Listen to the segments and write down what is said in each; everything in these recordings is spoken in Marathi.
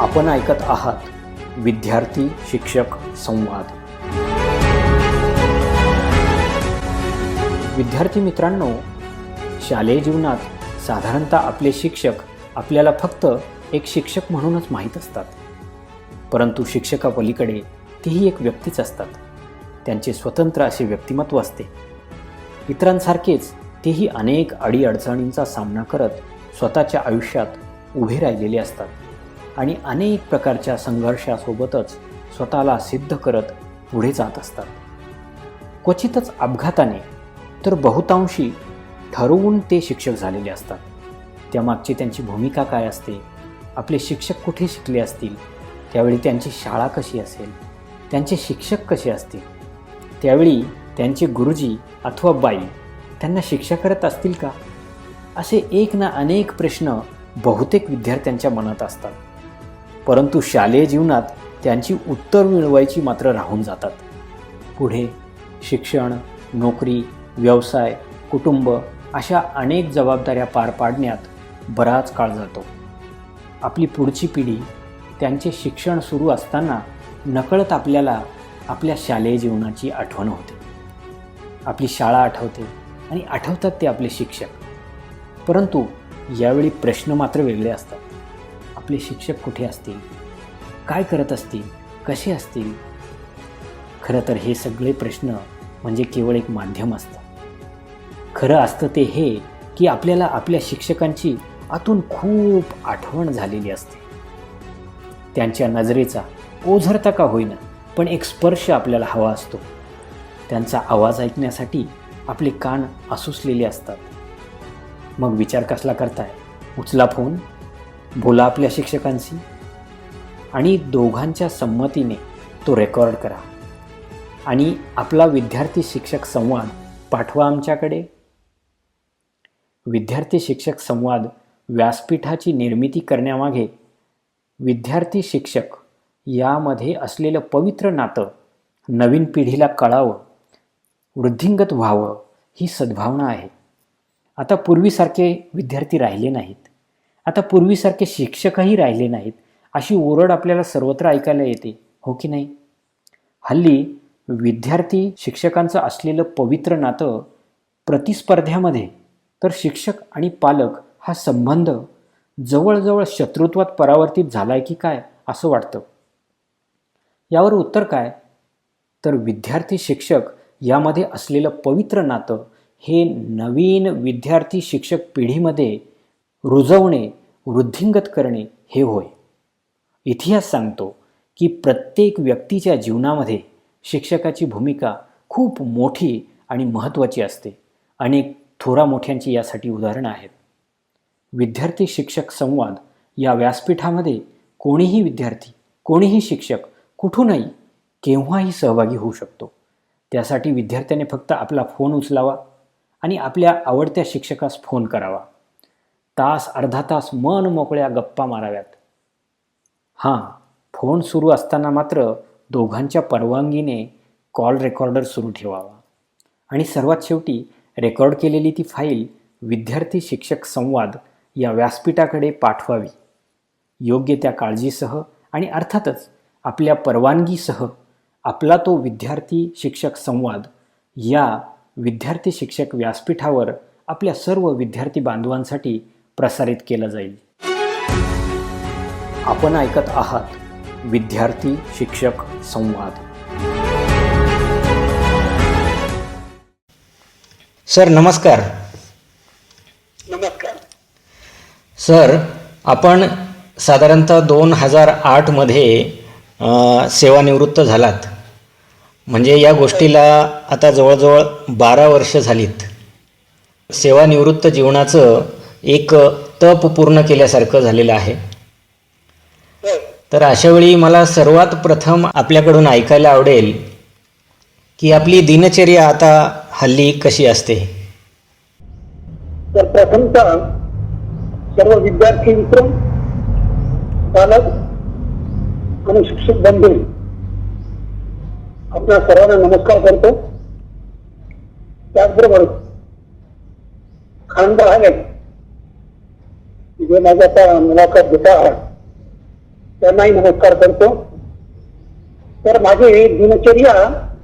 आपण ऐकत आहात विद्यार्थी शिक्षक संवाद. विद्यार्थी मित्रांनो, शालेय जीवनात साधारणतः आपले शिक्षक आपल्याला फक्त एक शिक्षक म्हणूनच माहीत असतात. परंतु शिक्षकापलीकडे तीही एक व्यक्तीच असतात. त्यांचे स्वतंत्र असे व्यक्तिमत्व असते. इतरांसारखेच तेही अनेक अडीअडचणींचा सामना करत स्वतःच्या आयुष्यात उभे राहिलेले असतात आणि अनेक प्रकारच्या संघर्षासोबतच स्वतःला सिद्ध करत पुढे जात असतात. क्वचितच अपघाताने तर बहुतांशी ठरवून ते शिक्षक झालेले असतात. त्यामागची त्यांची भूमिका काय असते, आपले शिक्षक कुठे शिकले असतील, त्यावेळी त्यांची शाळा कशी असेल, त्यांचे शिक्षक कसे असतील, त्यावेळी त्यांचे गुरुजी अथवा बाई त्यांना शिक्षा करत असतील का, असे एक ना अनेक प्रश्न बहुतेक विद्यार्थ्यांच्या मनात असतात. परंतु शालेय जीवनात त्यांची उत्तर मिळवायची मात्र राहून जातात. पुढे शिक्षण, नोकरी, व्यवसाय, कुटुंब अशा अनेक जबाबदाऱ्या पार पाडण्यात बराच काळ जातो. आपली पुढची पिढी त्यांचे शिक्षण सुरू असताना नकळत आपल्याला आपल्या शालेय जीवनाची आठवण होते. आपली शाळा आठवते आणि आठवतात ते आपले शिक्षक. परंतु यावेळी प्रश्न मात्र वेगळे असतात. आपले शिक्षक कुठे असतील, काय करत असतील, कसे असतील. खरं तर हे सगळे प्रश्न म्हणजे केवळ एक माध्यम असतं. खरं असतं ते हे की आपल्याला आपल्या शिक्षकांची आतून खूप आठवण झालेली असते. त्यांच्या नजरेचा ओझरता का होईना पण एक स्पर्श आपल्याला हवा असतो. त्यांचा आवाज ऐकण्यासाठी आपले कान आसुसलेले असतात. मग विचार कसला करताय? उचला फोन, बोला आपल्या शिक्षकांशी आणि दोघांच्या संमतीने तो रेकॉर्ड करा आणि आपला विद्यार्थी शिक्षक संवाद पाठवा आमच्याकडे. विद्यार्थी शिक्षक संवाद व्यासपीठाची निर्मिती करण्यामागे विद्यार्थी शिक्षक यामध्ये असलेलं पवित्र नातं नवीन पिढीला कळावं, वृद्धिंगत व्हावं ही सद्भावना आहे. आता पूर्वीसारखे विद्यार्थी राहिले नाहीत, आता पूर्वीसारखे शिक्षकही राहिले नाहीत अशी ओरड आपल्याला सर्वत्र ऐकायला येते, हो की नाही? हल्ली विद्यार्थी शिक्षकांचं असलेलं पवित्र नातं प्रतिस्पर्ध्यामध्ये तर शिक्षक आणि पालक हा संबंध जवळजवळ शत्रुत्वात परावर्तित झालाय की काय असं वाटतं. यावर उत्तर काय? तर विद्यार्थी शिक्षक यामध्ये असलेलं पवित्र नातं हे नवीन विद्यार्थी शिक्षक पिढीमध्ये रुजवणे, वृद्धिंगत करणे हे होय. इतिहास सांगतो की प्रत्येक व्यक्तीच्या जीवनामध्ये शिक्षकाची भूमिका खूप मोठी आणि महत्त्वाची असते. अनेक थोरा मोठ्यांची यासाठी उदाहरणं आहेत. विद्यार्थी शिक्षक संवाद या व्यासपीठामध्ये कोणीही विद्यार्थी, कोणीही शिक्षक कुठूनही केव्हाही सहभागी होऊ शकतो. त्यासाठी विद्यार्थ्याने फक्त आपला फोन उचलावा आणि आपल्या आवडत्या शिक्षकास फोन करावा. तास अर्धा तास मन मोकळ्या गप्पा माराव्यात. हां, फोन सुरू असताना मात्र दोघांच्या परवानगीने कॉल रेकॉर्डर सुरू ठेवावा आणि सर्वात शेवटी रेकॉर्ड केलेली ती फाईल विद्यार्थी शिक्षक संवाद या व्यासपीठाकडे पाठवावी. योग्य त्या काळजीसह आणि अर्थातच आपल्या परवानगीसह आपला तो विद्यार्थी शिक्षक संवाद या विद्यार्थी शिक्षक व्यासपीठावर आपल्या सर्व विद्यार्थी बांधवांसाठी प्रसारित केला जाईल. आपण ऐकत आहात विद्यार्थी शिक्षक संवाद. सर नमस्कार. नमस्कार सर, आपण साधारणतः 2008मध्ये सेवानिवृत्त झालात. म्हणजे या गोष्टीला आता जवळजवळ 12 वर्ष झालीत. सेवानिवृत्त जीवनाचं एक तप पूर्ण केल्यासारखं झालेलं आहे. तर अशावेळी मला सर्वात प्रथम आपल्याकडून ऐकायला आवडेल की आपली दिनचर्या आता हल्ली कशी असते. तर प्रथमतः सर्व विद्यार्थी मित्र, पालक आणि शिक्षक बंधू आपल्या सर्वांना नमस्कार करतो. त्याचबरोबर खानदार आहेत जे माझ्या मुलाखत घेत आहात त्यांनाही नमस्कार करतो. तर माझी दिनचर्या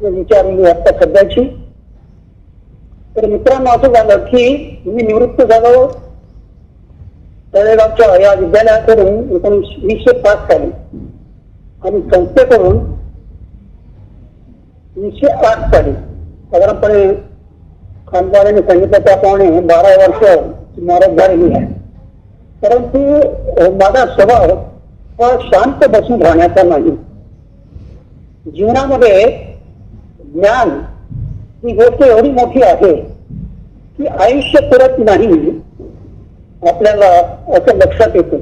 विचारली आता सध्याची. तर मित्रांनो, असं झालं की मी निवृत्त झालो तळेगावच्या या विद्यालयाकडून 1905 साली आणि संस्थेकडून 1908 साली. साधारणपणे खानदाराने सांगितलं त्याप्रमाणे 12 वर्ष सुमारे झालेली आहे. परंतु माझा स्वभाव हा शांत बसून राहण्याचा नाही. जीवनामध्ये ज्ञान ही गोष्ट एवढी मोठी आहे की आयुष्य पुरत नाही आपल्याला, असं लक्षात येतं.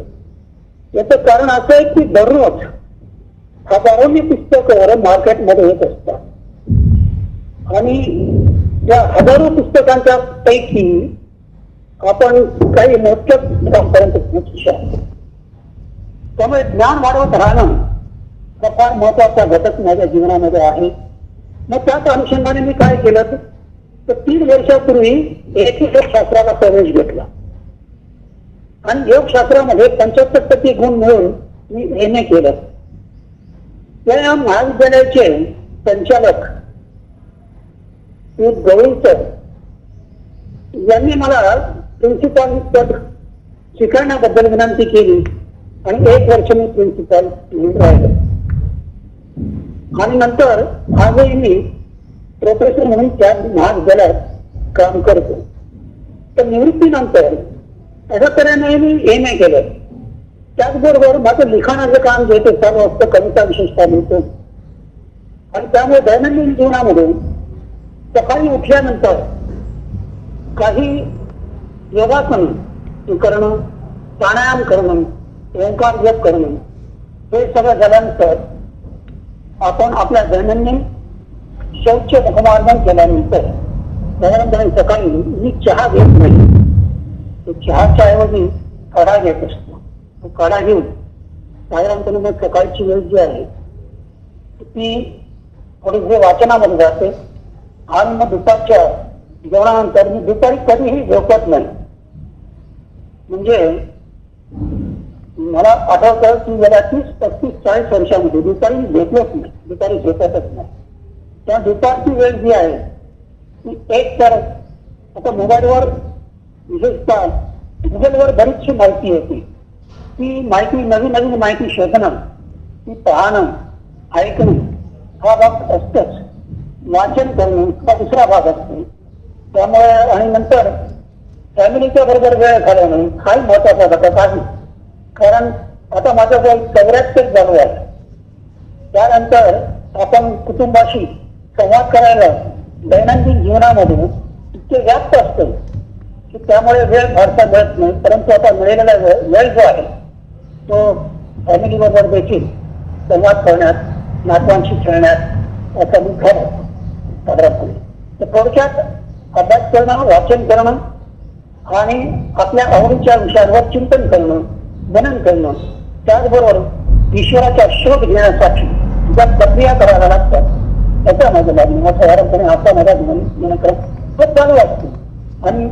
याचं कारण असं आहे की दररोज हजारोनी पुस्तकं मार्केटमध्ये येत असतात आणि या हजारो पुस्तकांच्या पैकी आपण काही मोजक्याच पुस्तकांपर्यंत पोहोचू शकतो. त्यामुळे ज्ञान वाढवत राहणं हा फार महत्वाचा घटक माझ्या जीवनामध्ये आहे. मग त्याच अनुषंगाने मी काय केलं तर 3 वर्षापूर्वी योगशास्त्राला प्रवेश घेतला आणि योगशास्त्रामध्ये 75% गुण मिळून मी MA केलं. त्या महाविद्यालयाचे संचालक गवळीकर यांनी मला प्रिन्सिपाल पद स्वीकारण्याबद्दल विनंती केली आणि 1 वर्ष मी प्रिन्सिपाल म्हणून राहिलो. आणि नंतर आजही मी प्रोफेसर म्हणून त्या महाविद्यालयात काम करतो. तर निवृत्तीनंतर अशा तऱ्हेने मी MA केलं. त्याचबरोबर माझं लिखाणाचं काम जे ते चालू असतं, कविता विशेषतः लिहितो. आणि त्यामुळे दैनंदिन जीवनामध्ये सकाळी उठल्यानंतर काही योगासन करणं, प्राणायाम करणं, ओंकार जप करणं, हे सगळं झाल्यानंतर आपण आपल्या दैनंदिन शौच मुखमार्जन केल्यानंतर साधारणपणे सकाळी मी चहा घेत नाही. चहाच्या ऐवजी काढा घेत असतो. तो काढा घेऊन साधारणपणे मग सकाळची वेळ जी आहे ती थोडीशी वाचनामध्ये जाते आणि मग दुपारच्या जेवणानंतर मी दुपारी कधीही झोपत नाही. म्हणजे मला आठवतं की गेल्या 30-35-40 वर्षामध्ये दुपारी झोपलोच नाही, दुपारी झोपतच नाही. त्या दुपारची वेळ जी आहे ती एक तर आता मोबाईलवर विशेषतः गुगलवर बरीचशी माहिती येते. ती माहिती, नवीन नवीन माहिती शोधणं, ती पाहणं, ऐकणं हा भाग असतोच. वाचन करणं हा दुसरा भाग असतो. त्यामुळे आणि नंतर फॅमिलीच्या बरोबर वेळ घालवणं हाही महत्वाचा घटक आहे. कारण आता माझं वय 74 झालं आहे. त्यानंतर आपण कुटुंबाशी संवाद करायला दैनंदिन जीवनामध्ये इतके व्याप्त असतं की त्यामुळे वेळ फारसा मिळत नाही. परंतु आता मिळालेला वेळ जो आहे तो फॅमिली बरोबर देखील संवाद करण्यात, नातवांशी खेळण्यात असा मी घालवतो साधारणपणे. तर थोडक्यात अभ्यास करणं, वाचन करणं आणि आपल्या आवडीच्या विषयांवर चिंतन करणं, मनन करणं, त्याचबरोबर ईश्वराचा शोध घेण्यासाठी ज्या प्रक्रिया कराव्या लागतात त्याचा माझं लागणं साधारणपणे असा माझा मनक्रम चालू असतो. आणि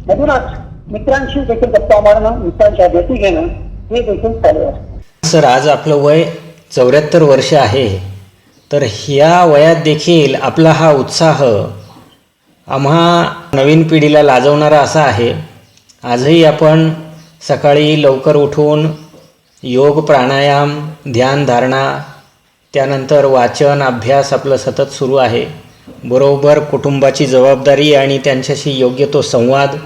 मधूनच मित्रांशी देखील गप्पा मारणं, मित्रांच्या भेटी घेणं हे देखील चालू असतं. सर, आज आपलं वय 74 वर्ष आहे. तर ह्या वयात देखील आपला हा उत्साह आम्हा नवीन पिढीला लाजवणारा असा आहे. आजही आपण सकाळी लवकर उठून योग, प्राणायाम, ध्यान, धारणा, त्यानंतर वाचन, अभ्यास आपलं सतत सुरू आहे. बरोबर कुटुंबाची जबाबदारी आणि त्यांच्याशी योग्य तो संवाद.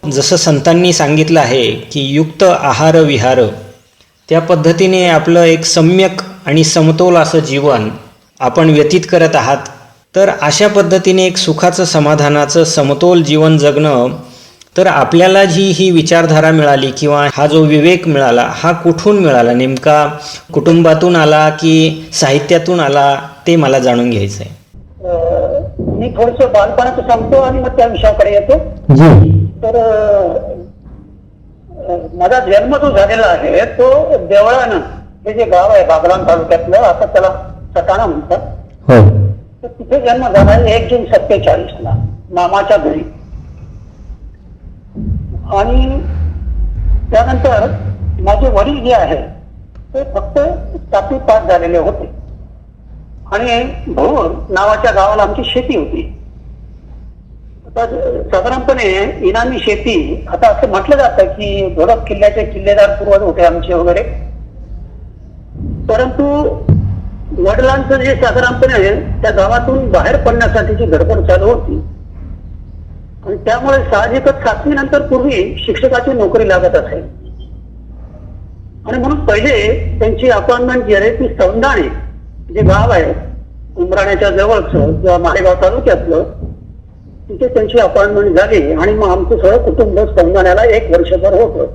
जसं संतांनी सांगितलं आहे की युक्त आहार विहार, त्या पद्धतीने आपलं एक सम्यक आणि समतोल असं जीवन आपण व्यतीत करत आहात. तर अशा पद्धतीने एक सुखाचं, समाधानाचं, समतोल जीवन जगणं, तर आपल्याला जी ही विचारधारा मिळाली किंवा हा जो विवेक मिळाला हा कुठून मिळाला? नेमका कुटुंबातून आला की साहित्यातून आला, ते मला जाणून घ्यायचं आहे. मी थोडस बालपणाचं सांगतो आणि मग त्या विषयाकडे येतो. तर माझा जन्म जो झालेला आहे तो देवळानं, हे जे गाव आहे बागलाण तालुक्यातलं, आता त्याला सटाणा म्हणतात. तर तिथे जन्म झाला आहे 1 जून 47 मामाच्या घरी. आणि त्यानंतर माझे वडील जे आहे ते फक्त 7वी पास झालेले होते आणि भोर नावाच्या गावाला आमची शेती होती. आता साधारणपणे इनामी शेती, आता असं म्हटलं जातं की धोडप किल्ल्याचे किल्लेदार पूर्वज होते आमचे वगैरे, परंतु वडिलांचं जे साधारणपणे त्या गावातून बाहेर पडण्यासाठीची धडपड चालू होती आणि त्यामुळे साहजिकच 7वी नंतर पूर्वी शिक्षकाची नोकरी लागत असेल आणि म्हणून पहिले त्यांची अपॉइंटमेंट जी आहे ती सौंदाणे जे गाव आहे उमराण्याच्या जवळचं किंवा मालेगाव तालुक्यातलं, तिथे त्यांची अपॉइंटमेंट झाली आणि मग आमचं सगळं कुटुंब सौंदाण्याला 1 वर्षभर होतं.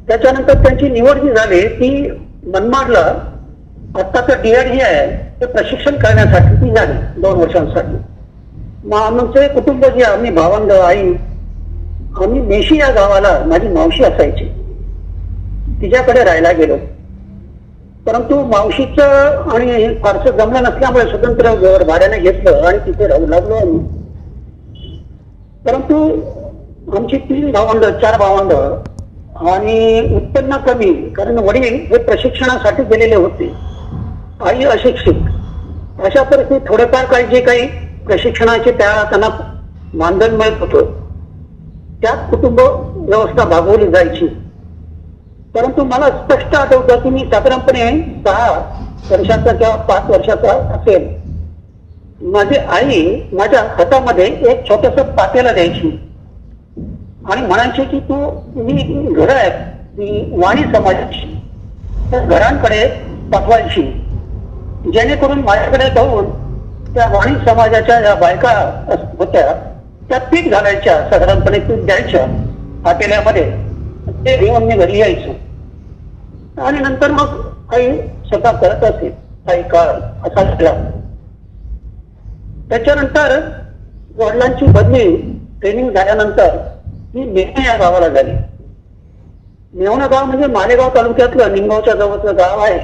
त्याच्यानंतर त्यांची निवड जी झाली ती मनमाडला आत्ताचं DID आहे ते प्रशिक्षण करण्यासाठी ती झाली 2 वर्षांसाठी. मग आमचे कुटुंब जे आम्ही भावंड आई आम्ही मेशी या गावाला माझी मावशी असायची तिच्याकडे राहायला गेलो. परंतु मावशीचं आणि फारसं जमलं नसल्यामुळे स्वतंत्र घर भाड्याने घेतलं आणि तिथे राहू लागलो आम्ही. परंतु आमची 3 भावंड 4 भावंड आणि उत्पन्न कमी, कारण वडील हे प्रशिक्षणासाठी गेलेले होते, आई अशिक्षित. अशा परिस्थितीत थोडेफार काही जे काही प्रशिक्षणाचे त्यांना मानधन मिळत होतं त्यात कुटुंब व्यवस्था भागवली जायची. परंतु मला स्पष्ट आठवतं की मी साधारणपणे 6 वर्षाचा किंवा 5 वर्षाचा असेल, माझी आई माझ्या हातामध्ये एक छोटस पातेलं द्यायची आणि म्हणायची की तू मी घरं आहेत ती वाणी समाजाची त्या घरांकडे पाठवायची, जेणेकरून माझ्याकडे जाऊन त्या वाणी समाजाच्या ज्या बायका होत्या त्या पीठ घालायच्या, साधारणपणे पीठ द्यायच्या पातेल्यामध्ये, ते घेऊन मी घरी यायचो आणि नंतर मग आई स्वतः करत असेल काही काळ असा झाला. त्याच्यानंतर वडिलांची बदली ट्रेनिंग झाल्यानंतर मी मेहणे या गावाला झाली. मेहणे गाव म्हणजे मालेगाव तालुक्यातलं निमगावच्या जवळचं गाव आहे.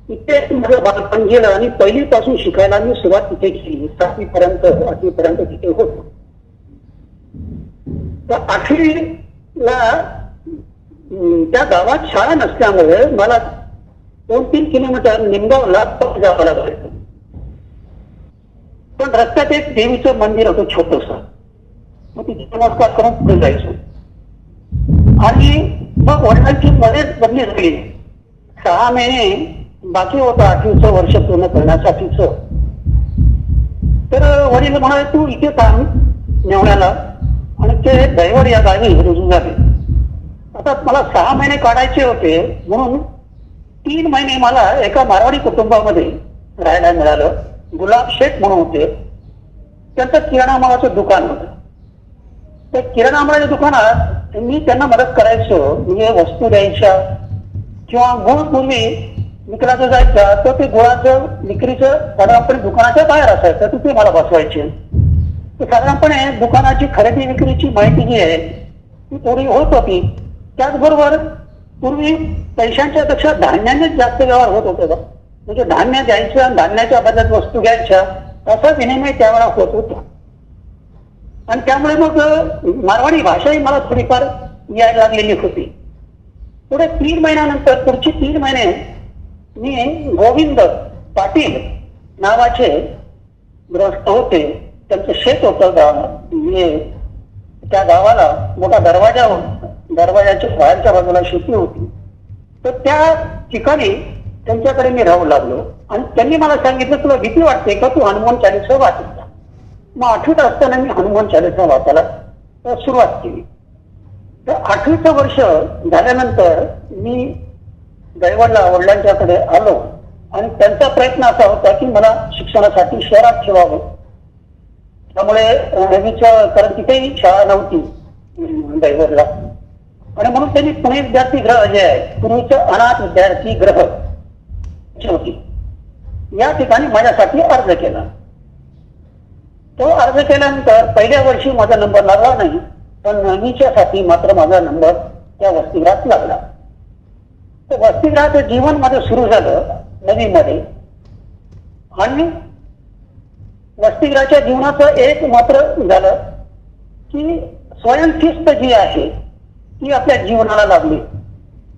तिथे माझं बालपण गेलं आणि 1ली पासून शिकायला मी सुरुवात तिथे केली. 7वी पर्यंत 8वी पर्यंत तिथे होतो. तर 8वीला त्या गावात शाळा नसल्यामुळे मला 2-3 किलोमीटर निमगावला जावं लागायचं. पण रस्त्यात एक देवीचं मंदिर होतं छोटस, मग तिथे नमस्कार करून पुढे जायचो. आणि मग वडिलांची मध्येच बदली झाली. 6 महिने बाकी होतं 8वीचं वर्ष पूर्ण करण्यासाठीच. तर वडील म्हणाले तू इथे थांब नेवण्याला, आणि ते दैवड या गावी रुजू झाले. आता मला 6 महिने काढायचे होते म्हणून 3 महिने मला एका मारवाडी कुटुंबामध्ये राहायला मिळालं. गुलाब शेठ म्हणून होते, त्यांचं किराणा मालाचं दुकान होतं. त्या किराणा मालाच्या दुकानात मी त्यांना मदत करायचो, म्हणजे वस्तू द्यायच्या किंवा गुळ पूर्वी विकलाचं जायचं तर ते गुळाचं विक्रीचं साधारणपणे दुकानाच्या बाहेर असायचं, तिथे मला बसवायचे. साधारणपणे दुकानाची खरेदी विक्रीची माहिती जी आहे ती थोडी होत होती. त्याचबरोबर पूर्वी पैशांच्या पेक्षा धान्यानेच जास्त व्यवहार होत होते, म्हणजे धान्य द्यायचं आणि धान्याच्या बदल्यात वस्तू घ्यायच्या असा विनिमय त्यावेळेला होत होता. आणि त्यामुळे मग मारवाडी भाषाही मला थोडीफार यायला लागलेली होती. पुढे 3 महिन्यानंतर पुढची 3 महिने मी गोविंद पाटील नावाचे ग्रस्त होते, त्यांचं शेत होतं गाव. त्या गावाला मोठा दरवाजा होता, दरवाजाच्या बाहेरच्या बाजूला शेती होती. तर त्या ठिकाणी त्यांच्याकडे मी राहू लागलो आणि त्यांनी मला सांगितलं तुला भीती वाटते का, तू हनुमान चालीसा वाचत जा. मग 8वीत असताना मी हनुमान चालीसा वाचायला सुरुवात केली. तर 8वीचं वर्ष झाल्यानंतर मी दैवडला वडिलांच्याकडे आलो आणि त्यांचा प्रयत्न असा होता की मला शिक्षणासाठी शहरात ठेवावं. त्यामुळे नेहमीचं, कारण तिथेही शाळा नव्हती दैवडला, आणि म्हणून त्यांनी पुणे विद्यार्थी गृह जे आहे पूर्वीचं अनाथ विद्यार्थी गृह होती, या ठिकाणी माझ्यासाठी अर्ज केला. तो अर्ज केल्यानंतर पहिल्या वर्षी माझा नंबर लागला नाही, पण नेहमीच्यासाठी मात्र माझा नंबर त्या वसतिगृहात लागला. तर वसतिगृहाचं जीवन माझं सुरू झालं नवीमध्ये. आणि वसतिगृहाच्या जीवनाचं एक मात्र झालं की स्वयंशिस्त जी आहे ती आपल्या जीवनाला लागली.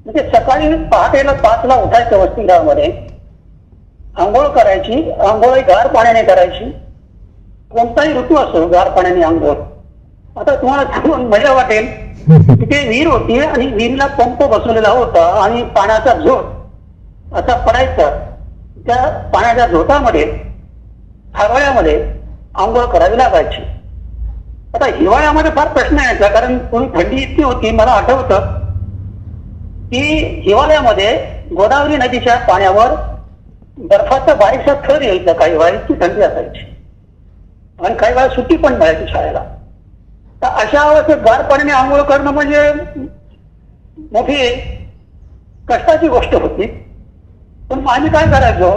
म्हणजे सकाळी पहाटेला 5ला उठायचं वसतिगृहामध्ये, आंघोळ करायची, आंघोळ गार पाण्याने करायची, कोणताही ऋतू असो गार पाण्याने आंघोळ. आता तुम्हाला सांगून मजा वाटेल, तिथे विहीर होती आणि विहिरीला पंप बसवलेला होता आणि पाण्याचा झोत असा पडायचा. त्या पाण्याच्या झोतामध्ये हिवाळ्यामध्ये आंघोळ करावी लागायची. आता हिवाळ्यामध्ये फार प्रश्न यायचा, कारण पूर्वी थंडी इतकी होती. मला आठवतं की हिवाळ्यामध्ये गोदावरी नदीच्या पाण्यावर बर्फाचा बारीकसा थर यायचा. काही वेळा इतकी थंडी असायची आणि काही वेळा सुट्टी पण मिळायची शाळेला. तर अशा अवस्थेत गार पाण्याने आंघोळ करणं म्हणजे मोठी कष्टाची गोष्ट होती. पण मग आम्ही काय करायचो,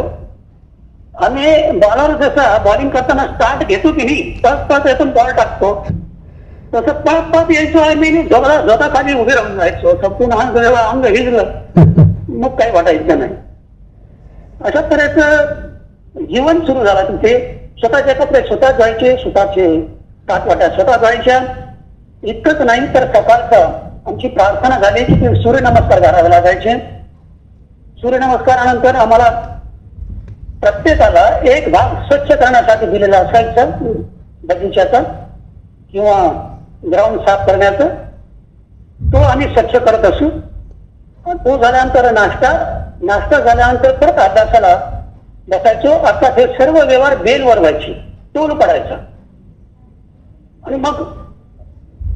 आम्ही बॉलर जसा बॉलिंग करताना स्टार्ट घेतो की नाही, तस यातून बॉल टाकतो, तसं पळत यायचो आम्ही. जोता खाली उभे राहून जायचो. संपूर्ण अंग हिजलं मग काही वाटायचं नाही. अशा तऱ्हेचं जीवन सुरू झालं तिथे. स्वतःचे कपडे स्वतः जायचे, स्वतःचे टाटवाट्या स्वतः जायच्या. इतकंच नाही तर सकाळचं आमची प्रार्थना झाली की ते सूर्यनमस्कार घालावे लागायचे. सूर्यनमस्कारानंतर आम्हाला प्रत्येकाला एक भाग स्वच्छ करण्यासाठी दिलेला असायचा, बगीच्याचा किंवा ग्राउंड साफ करण्याचा. तो आम्ही स्वच्छ करत असू. तो झाल्यानंतर नाश्ता झाल्यानंतर परत अभ्यासाला बसायचो. आता हे सर्व व्यवहार बेलवर व्हायची, टोल पडायचा आणि मग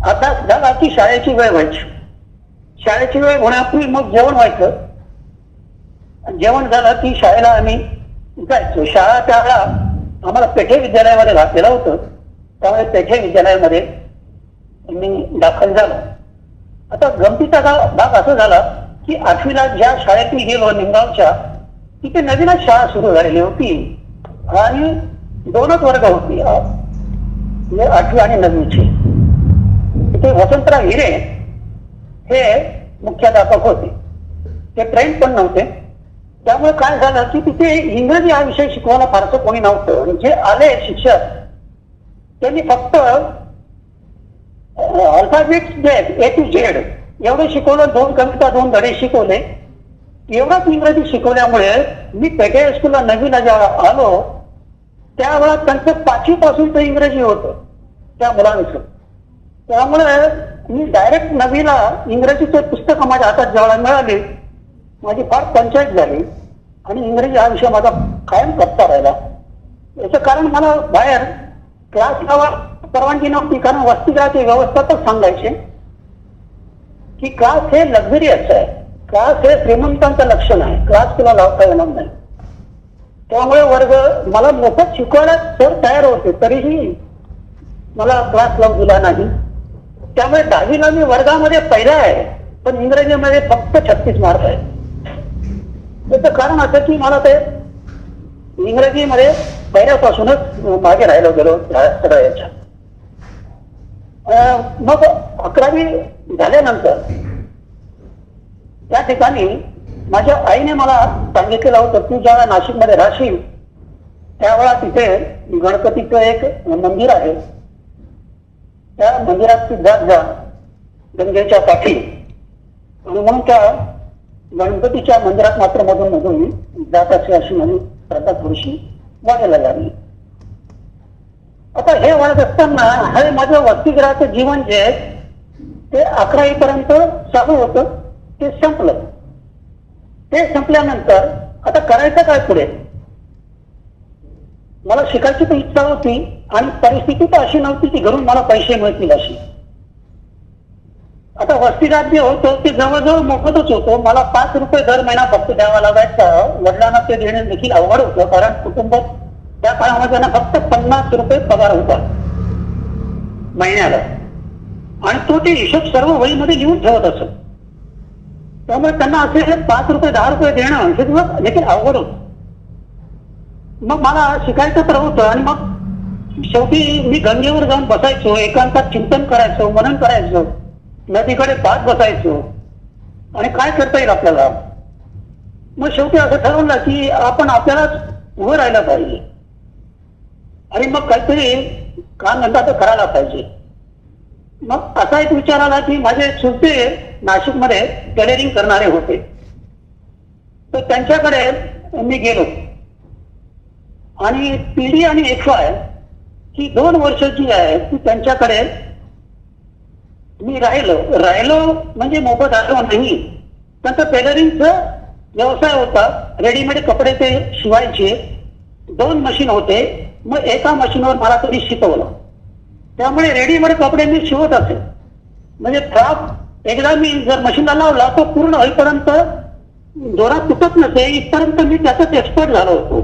अभ्यास झाला की शाळेची वेळ व्हायची. शाळेची वेळ होण्यापूर्वी मग जेवण व्हायचं. जेवण झालं की शाळेला आम्ही जायचो. शाळा त्यावेळा आम्हाला पेठे विद्यालयामध्ये घातलेलं होतं, त्यामुळे पेठे विद्यालयामध्ये मी दाखल झालो. आता गमतीचा भाग असा झाला की 8वीला ज्या शाळेत मी गेलो निमगावच्या, तिथे नवीनच शाळा सुरू झालेली होती आणि 2च वर्ग होती, 8वी आणि 9वीची. तिथे वसंतराव हिरे हे मुख्याध्यापक होते. ते ट्रेंड पण नव्हते. त्यामुळे काय झालं की तिथे इंग्रजी हा विषय शिकवायला फारसं कोणी नव्हतं. आणि जे आले शिक्षक त्यांनी फक्त अल्फाबेट्स जे A to Z एवढं शिकवलं. 2 कविता 2 धडे शिकवले. एवढंच इंग्रजी शिकवल्यामुळे मी पेठे हायस्कूलला 9वीला जेव्हा आलो त्यावेळा त्यांचं 5वी पासूनच इंग्रजी होतं त्या मुलांचं. त्यामुळे मी डायरेक्ट 9वीला इंग्रजीचे पुस्तकं माझ्या हातात जेव्हा मिळाली, माझी फार पंचायत झाली आणि इंग्रजी हा विषय माझा कायम करता राहिला. याचं कारण मला बाहेर क्लास लावा परवानगी नव्हती, कारण वसतिगृहाचे व्यवस्थापक सांगायचे की क्लास हे लक्झरियस आहे, क्लास हे श्रीमंतांचं लक्षण आहे, क्लास तुला लावता येणार नाही. त्यामुळे वर्ग मला मोफत शिकवायला सर तयार होते, तरीही मला क्लास लावू दिला नाही. त्यामुळे 10वीला मी वर्गामध्ये पहिला आहे, पण इंग्रजीमध्ये फक्त 36 मार्क आहे. त्याचं कारण असं की मला ते इंग्रजीमध्ये पहिल्यापासूनच मागे राहिलो गेलो सगळ्या याच्या. मग 11वी झाल्यानंतर त्या ठिकाणी माझ्या आईने मला सांगितलेलं होतं तू ज्यावेळा नाशिकमध्ये राहशील त्यावेळा तिथे गणपतीचं एक मंदिर आहे, त्या मंदिरात तू जात जा गंगेच्या काठी. आणि म्हणून त्या गणपतीच्या मंदिरात मात्र मधून जात असे अशी माझी प्रथा थोडीशी वाढायला लागली. आता हे वाढत असताना हे माझं वसतिगृहाचं जीवन जे आहे ते 11वी पर्यंत चालू होतं, ते संपलं. ते संपल्यानंतर आता करायचं काय पुढे? मला शिकायची तर इच्छा होती आणि परिस्थिती तर अशी नव्हती की घरून मला पैसे मिळतील अशी. आता वसतिगृहात जे होतं ते जवळजवळ मोफतच होतं. मला 5 रुपये दर महिना फक्त द्यावा लागायचा. वडिलांना ते देणे देखील अवघड होतं, कारण कुटुंबात त्या काळामध्ये त्यांना फक्त 50 रुपये पगार होता महिन्याला आणि तो ते हिशोब सर्व वहीमध्ये लिहून ठेवत असत. त्यामुळे त्यांना असे 5 रुपये 10 रुपये देणं हे दिवस देखील अवघड होतं. मग मला शिकायचं तर होतं आणि मग शेवटी मी गंगेवर जाऊन बसायचो, एकांतात चिंतन करायचो, मनन करायचो, नदीकडे पाहत बसायचो आणि काय करता येईल आपल्याला. मग शेवटी असं ठरवलं की आपण आपल्यालाच उभं राहायला पाहिजे आणि मग काहीतरी काम धंदा तर करायला पाहिजे. मग असा एक विचार आला की माझे चुलते नाशिकमध्ये टेलरिंग करणारे होते, तर त्यांच्याकडे मी गेलो आणि PD आणि FY ही 2 वर्ष जी आहे ती त्यांच्याकडे मी राहिलो म्हणजे मोफत आलो नाही. त्यांचा टेलरिंगचा व्यवसाय होता, रेडीमेड कपडे ते शिवायचे, 2 मशीन होते. मग एका मशीनवर मला तरी शिकवलं, त्यामुळे रेडीमेड कपडे मी शिवत असे. म्हणजे फ्रॉक एकदा मी जर मशीनला लावला तो पूर्ण होईपर्यंत दोरा तुटत नसे इथपर्यंत मी त्याचाच एक्सपर्ट झालो होतो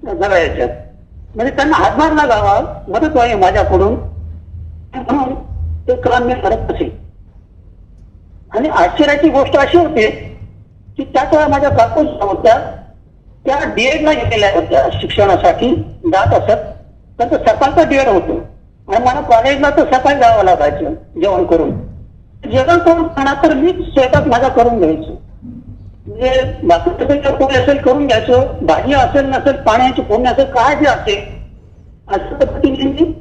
सगळ्या याच्यात. म्हणजे त्यांना हातभार लागावा, मदत व्हावी माझ्याकडून, म्हणून ते काम मी करत असे. आणि आश्चर्याची गोष्ट अशी होती की त्याच वेळा माझ्या काकू होत्या, त्या DED ला गेलेल्या होत्या शिक्षणासाठी, जात असत. त्यांचं सकाळचं DED होतं आणि मला कॉलेजला तर सकाळी जावं लागायचं जेवण करून. जेवण करून खाणार तर मीच स्वयंपाक माझा करून घ्यायचो. म्हणजे बाकीचं कोणी असेल करून घ्यायचं, भाजी असेल नसेल, पाण्याची फोडणी असेल, काय जे असेल अशा पद्धतीने मी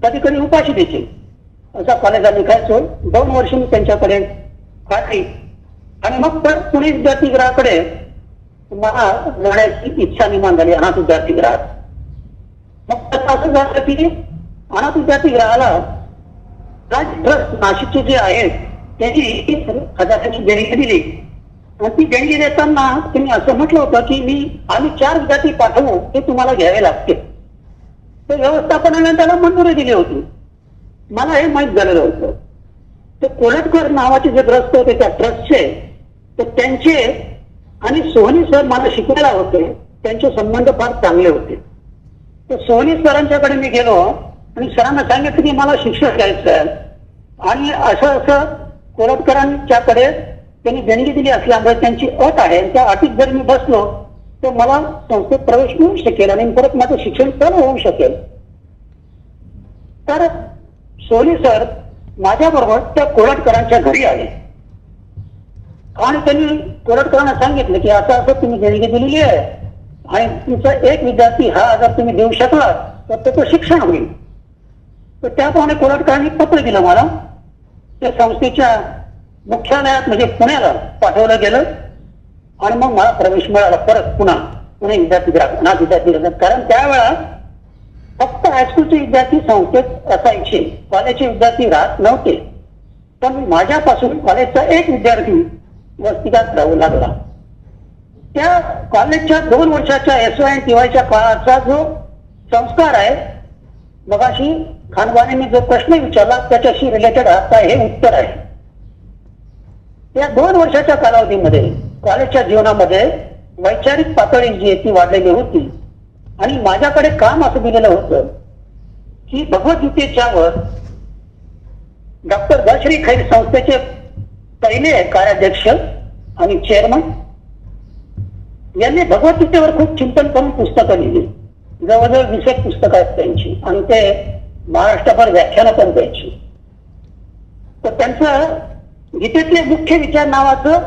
कधी कधी उपाशी द्यायचे. असा कॉलेजला निघायचो. 2 वर्ष मी त्यांच्याकडे काढली आणि मग परत पुणे विद्यार्थीगृहाकडे मला जाण्याची इच्छा निर्माण झाली, अनाथ विद्यार्थीगृहात. मग त्याचं असं झालं की अनाथ विद्यार्थीगृहाला ट्रस्ट नाशिकचे जे आहेत त्यांनी 1000ची देणगी दिली आणि ती देणगी देताना त्यांनी असं म्हटलं होतं की आम्ही 4 विद्यार्थी पाठवू, ते तुम्हाला घ्यावे लागते. तर व्यवस्थापनाने त्याला मंजुरी दिली होती. मला हे माहीत झालेलं होतं. ते कोलटकर नावाचे जे ग्रस्त होते त्या ट्रस्टचे, तर त्यांचे आणि सोहनी सर मला शिकवायला होते, त्यांचे संबंध फार चांगले होते. तर सोहनी सरांच्याकडे मी गेलो आणि सरांना सांगितलं की मला शिक्षण घ्यायचं आहे आणि असं कोलटकरांच्याकडे त्यांनी देणगी दिली असल्यामुळे त्यांची अट आहे, त्या अटीत जर मी बसलो तर मला संस्थेत प्रवेश मिळू शकेल आणि परत माझं शिक्षण चालू होऊ शकेल. तर सोहनी सर माझ्याबरोबर त्या कोलटकरांच्या घरी आले आणि त्यांनी कोलटकरांना सांगितलं की असं असं तुम्ही देणगी दिलेली आहे आणि तुमचा एक विद्यार्थी हा जर तुम्ही देऊ शकलात तर त्याचं शिक्षण होईल. तर त्याप्रमाणे कोलटकरांनी पत्र दिलं मला. त्या संस्थेच्या मुख्यालयात म्हणजे पुण्याला पाठवलं गेलं आणि मग मला प्रवेश मिळाला परत पुणे विद्यार्थीगृहात. कारण त्यावेळा फक्त हायस्कूलचे विद्यार्थी संस्थेत असायचे, कॉलेजचे विद्यार्थी राहत नव्हते. पण माझ्यापासून कॉलेजचा एक विद्यार्थी वसतिगृहात राहू लागला. त्या कॉलेजच्या 2 वर्षाच्या SY आणि TYच्या काळाचा जो संस्कार आहे, मगाशी खानबानेंनी जो प्रश्न विचारला त्याच्याशी रिलेटेड आता हे उत्तर आहे. या 2 वर्षाच्या कालावधीमध्ये कॉलेजच्या जीवनामध्ये वैचारिक पातळी जी आहे ती वाढलेली होती आणि माझ्याकडे काम असं दिलेलं होतं की भगवद्गीतेच्या वर डॉक्टर दश्री खैर संस्थेचे पहिले कार्याध्यक्ष आणि चेअरमन यांनी भगवद्गीतेवर खूप चिंतन करून पुस्तकं लिहिली. जवळजवळ 20 पुस्तकं आहेत त्यांची आणि ते महाराष्ट्रभर व्याख्यानं पण द्यायची. तर त्यांचं गीतेतले मुख्य विचार नावाचं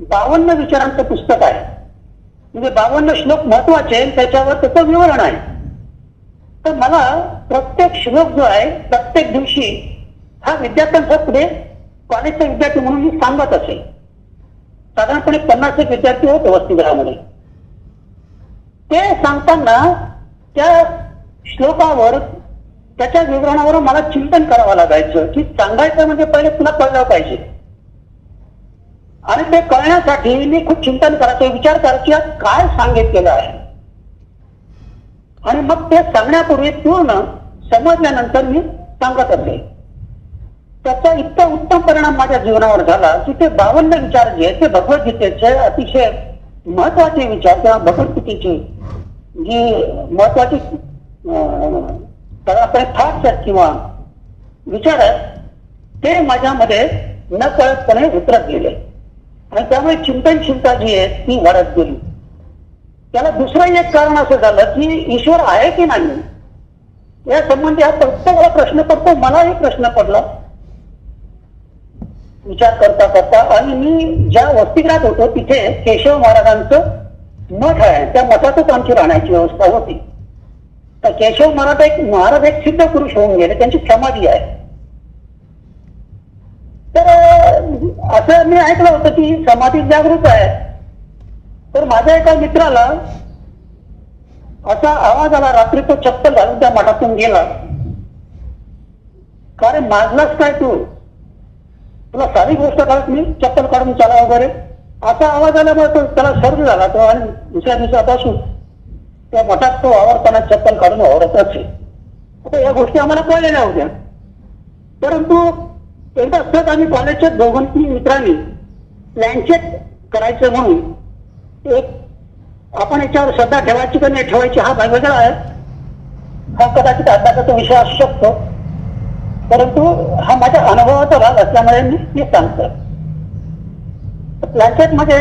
52 विचारांचं पुस्तक आहे. म्हणजे 52 श्लोक महत्वाचे, त्याच्यावर त्याचं विवरण आहे. तर मला प्रत्येक श्लोक जो आहे प्रत्येक दिवशी हा विद्यार्थ्यांचा पुढे कॉलेजचा विद्यार्थी म्हणून मी सांगत असे. साधारणपणे 50 विद्यार्थी होते वसतिगृहामध्ये. ते सांगताना त्या श्लोकावर त्याच्या विवरणावर मला चिंतन करावं लागायचं की सांगायचं म्हणजे पहिले तुला कळलं पाहिजे. आणि ते कळण्यासाठी मी खूप चिंतन करायचो, विचार करायची काय सांगितलेलं आहे. आणि मग ते सांगण्यापूर्वी पूर्ण समजल्यानंतर मी सांगत असे. त्याचा इतका उत्तम परिणाम माझ्या जीवनावर झाला की ते 52 विचार जे आहेत ते भगवद्गीतेचे अतिशय महत्वाचे विचार किंवा भगवद्गीतेची जी महत्वाची थॉट्स आहेत किंवा विचार आहेत ते माझ्यामध्ये नकळतपणे उतरत गेले आणि त्यामुळे चिंतनशीलता जी आहे ती वाढत गेली. त्याला दुसरं एक कारण असं झालं की ईश्वर आहे की नाही या संबंधी हा प्रत्येकाला प्रश्न पडतो. मलाही प्रश्न पडला विचार करता करता. आणि मी ज्या वसतिगृहात होतो तिथे केशव महाराजांचं मठ आहे, त्या मठातच आमची राहण्याची व्यवस्था होती. तर केशव महाराज एक सिद्ध पुरुष होऊन गेले, त्यांची समाधी आहे. तर असं मी ऐकलं होतं की समाधी जागृत आहे. तर माझ्या एका मित्राला असा आवाज आला रात्री, तो चप्पल घालून त्या मठातून गेला. कारण माजलाच काय तू, तुला सारी गोष्ट कळत नाही, चप्पल काढून चला वगैरे असा आवाज आल्यामुळे त्याला सर्दी झाला तो. आणि दुसऱ्या दिवसापासून त्या मठात तो वावरताना चप्पल काढून वावरत असे. आता या गोष्टी आम्हाला कळलेल्या होत्या. परंतु एकदा असतात आम्ही कॉलेजच्या दोघांनी मित्रांनी प्लॅनचेट करायचं म्हणून एक, आपण याच्यावर श्रद्धा ठेवायची का नाही ठेवायची हा वेगळा आहे, हा कदाचित अभ्यासाचा विषय असू शकतो. परंतु हा माझ्या अनुभवाचा भाग असल्यामुळे मी सांगतो. प्लॅनचेट मध्ये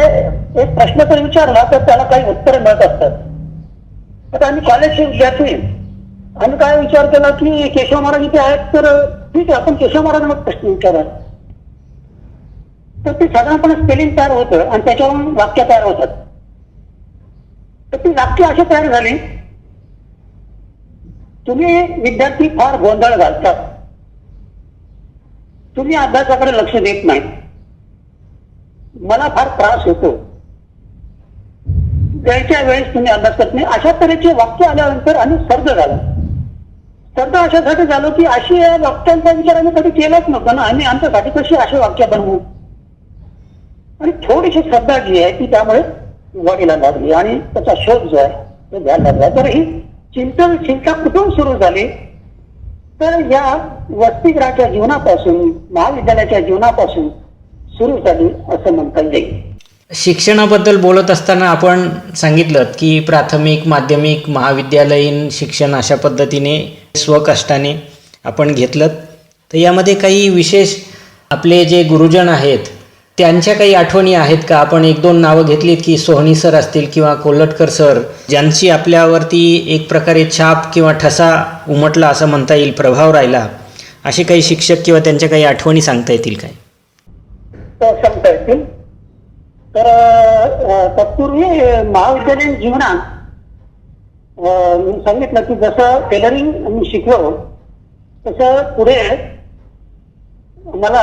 एक प्रश्न जर विचारला तर त्याला काही उत्तरे मिळत असतात. आता आम्ही कॉलेजचे विद्यार्थी आम्ही काय विचार केला की केशव महाराज इथे आहेत, तर ठीक आहे आपण केशव महाराजांना प्रश्न विचारा. तर ते साधारणपणे स्पेलिंग तयार होतं आणि त्याच्यावरून वाक्य तयार होतात. तर ती वाक्य अशी तयार झाली, तुम्ही विद्यार्थी फार गोंधळ घालतात, तुम्ही अभ्यासाकडे लक्ष देत नाही, मला फार त्रास होतो, वेळच्या वेळेस तुम्ही अभ्यास करत नाही. अशा तऱ्हेचे वाक्य आल्यानंतर आम्ही सर्द झालो. सर्द अशासाठी झालो की अशी या वाक्यांचा विचार आम्ही कधी केलाच नव्हता ना, आम्ही आमच्यासाठी कशी अशी वाक्य बनवू. आणि थोडीशी श्रद्धा जी आहे ती त्यामुळे वाढीला लागली आणि त्याचा शोध जो आहे तो घ्यायला लागला. तर ही चिंता कुठून सुरू झाली, तर या वसतिगृहाच्या जीवनापासून, महाविद्यालयाच्या जीवनापासून सुरू झाली असं म्हणता येईल. शिक्षणाबद्दल बोलत असताना आपण सांगितलं की प्राथमिक, माध्यमिक, महाविद्यालयीन शिक्षण अशा पद्धतीने स्वकष्टाने आपण घेतलं. तर यामध्ये काही विशेष आपले जे गुरुजन आहेत त्यांच्या काही आठवणी आहेत का? आपण एक दोन नावं घेतलीत की सोहनी सर असतील किंवा कोल्हटकर सर, ज्यांची आपल्यावरती एक प्रकारे छाप किंवा ठसा उमटला असं म्हणता येईल, प्रभाव राहिला. असे काही शिक्षक किंवा त्यांच्या काही आठवणी सांगता येतील काय? सांगता येतील. तर तत्पूर्वी महाविद्यालयीन जीवनात मी सांगितलं की जसं टेलरिंग मी शिकलो तसं पुढे मला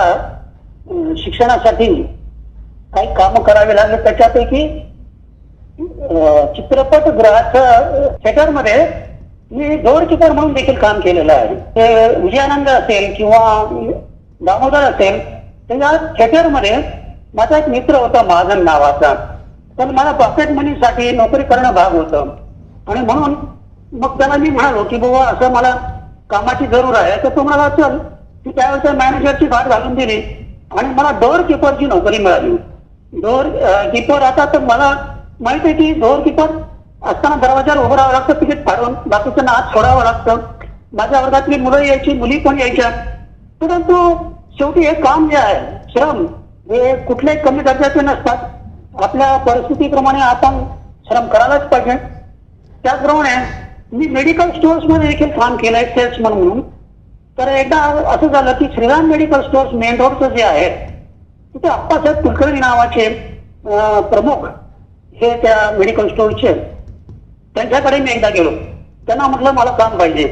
शिक्षणासाठी काही काम करावे लागले. त्याच्यापैकी चित्रपटगृहाच्या थिएटरमध्ये मी डोअरकीपर म्हणून देखील काम केलेलं आहे. ते विजयानंद असेल किंवा दामोदर असेल, त्या थिएटरमध्ये माझा एक मित्र होता महाजन नावाचा, पण मला पॉकेट मनीसाठी नोकरी करणं भाग होतं. आणि म्हणून मग त्याला मी म्हणालो की बाबा असं मला कामाची जरूर आहे. तर तो म्हणाला चल. ती त्यावेळेच्या मॅनेजरची गाठ घालून दिली आणि मला डोअर किपरची नोकरी मिळाली. डोअर किपर आता तर मला माहिती आहे की डोअर किपर असताना दरवाजावर उभं राहावं लागतं तिकीट फाडून, बाकीच्यांना आत सोडावं लागतं. माझ्या वर्गातली मुलं यायची, मुली पण यायच्या. परंतु शेवटी हे काम जे आहे, श्रम हे कुठल्याही कमी दर्जाचे नसतात. आपल्या परिस्थितीप्रमाणे आपण श्रम करायलाच पाहिजे. त्याचप्रमाणे मी मेडिकल स्टोअर्स मध्ये देखील काम केलंय सेल्समन म्हणून. तर एकदा असं झालं की श्रीराम मेडिकल स्टोअर्स मेन रोडचं जे आहे तिथे आप्पासाहेब कुलकर्णी नावाचे प्रमुख हे त्या मेडिकल स्टोअरचे, त्यांच्याकडे मी एकदा गेलो. त्यांना म्हटलं मला काम पाहिजे.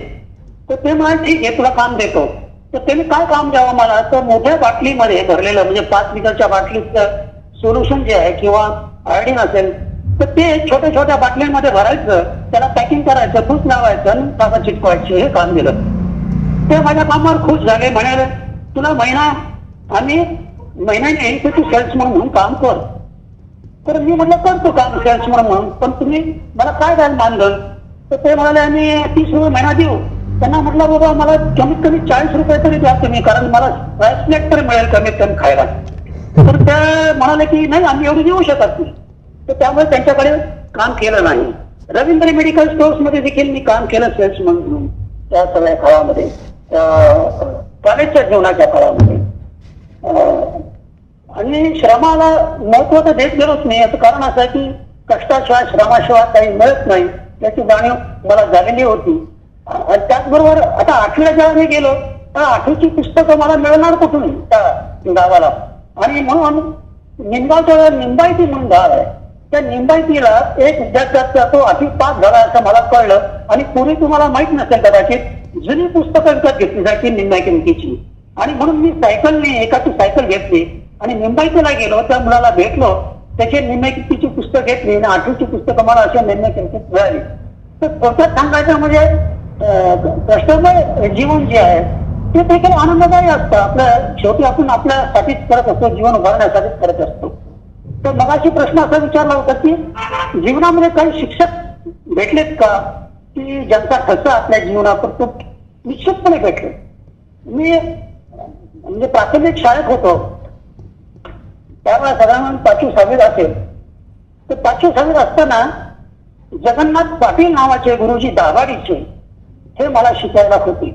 तर ते म्हणाले ठीक आहे तुला काम देतो. तर त्यांनी काय काम द्यावं मला, तर मोठ्या बाटलीमध्ये भरलेलं म्हणजे 5 लिटरच्या बाटलीचं सोल्युशन जे आहे किंवा आयोडीन असेल तर ते छोट्या छोट्या बाटल्यांमध्ये भरायचं, त्याला पॅकिंग करायचं, फूस लावायचं आणि कागद चिटकवायचे, हे काम दिलं. ते माझ्या कामावर खुश झाले. म्हणाले तुला महिन्याने तू सेल्समन म्हणून काम कर. तर मी म्हटलं करतो काम सेल्समन म्हणून, पण तुम्ही मला काय द्याल मानधन? तर ते म्हणाले आम्ही 30 रुपये महिना देऊ. त्यांना म्हटलं बाबा मला कमीत कमी 40 रुपये तरी द्या तुम्ही, कारण मला राईस प्लेट तरी मिळेल कमीत कमी खायला. तर ते म्हणाले की नाही आम्ही एवढी देऊ शकत नाही. तर त्यामुळे त्यांच्याकडे काम केलं नाही. रवींद्र मेडिकल स्टोअर्स मध्ये देखील मी काम केलं सेल्समन म्हणून त्या सगळ्या काळामध्ये, कॉलेजच्या जीवनाच्या काळामध्ये. आणि श्रमाला महत्व तर देत गेलोच नाही. याचं कारण असं आहे की कष्टाशिवाय श्रमाशिवाय काही मिळत नाही याची जाणीव मला झालेली होती. आणि त्याचबरोबर आता 8वीला जेव्हा मी गेलो तर 8वीची पुस्तकं मला मिळणार कुठून त्या गावाला. आणि म्हणून निंबाळच्या निंबायती म्हणून गाव आहे, त्या निंबायतीला एक विद्यार्थ्याचा तो 8वी पास झाला असं मला कळलं. आणि पूर्वी तुम्हाला माहित नसेल कदाचित जुनी पुस्तकं विकत घेतली जायची निम्म्या किमतीची. आणि म्हणून मी सायकलने एकाची सायकल घेतली आणि मुंबईला गेलो, त्या मुलाला भेटलो, त्याचे निम्मे कितीची पुस्तक घेतली आणि 8वीची पुस्तकं मला अशा निम्मे किमतीत मिळाली. तर थोडक्यात सांगायचं म्हणजे कष्टमय जीवन जे आहे ते देखील आनंददायी असतं. आपल्या शेवटी आपण आपल्यासाठीच करत असतो, जीवन उभारण्यासाठीच करत असतो. तर मगाशी प्रश्न असा विचारला होता की जीवनामध्ये काही शिक्षक भेटलेत का की ज्यांचा ठसा आपल्या जीवनावर तो निश्चितपणे भेटले. मी म्हणजे प्राथमिक शाळेत होतो त्यावेळेला साधारण 5वी-6वीत असेल. तर 5वी-6वीत असताना जगन्नाथ पाटील नावाचे गुरुजी दाभाडीचे हे मला शिकायला होते.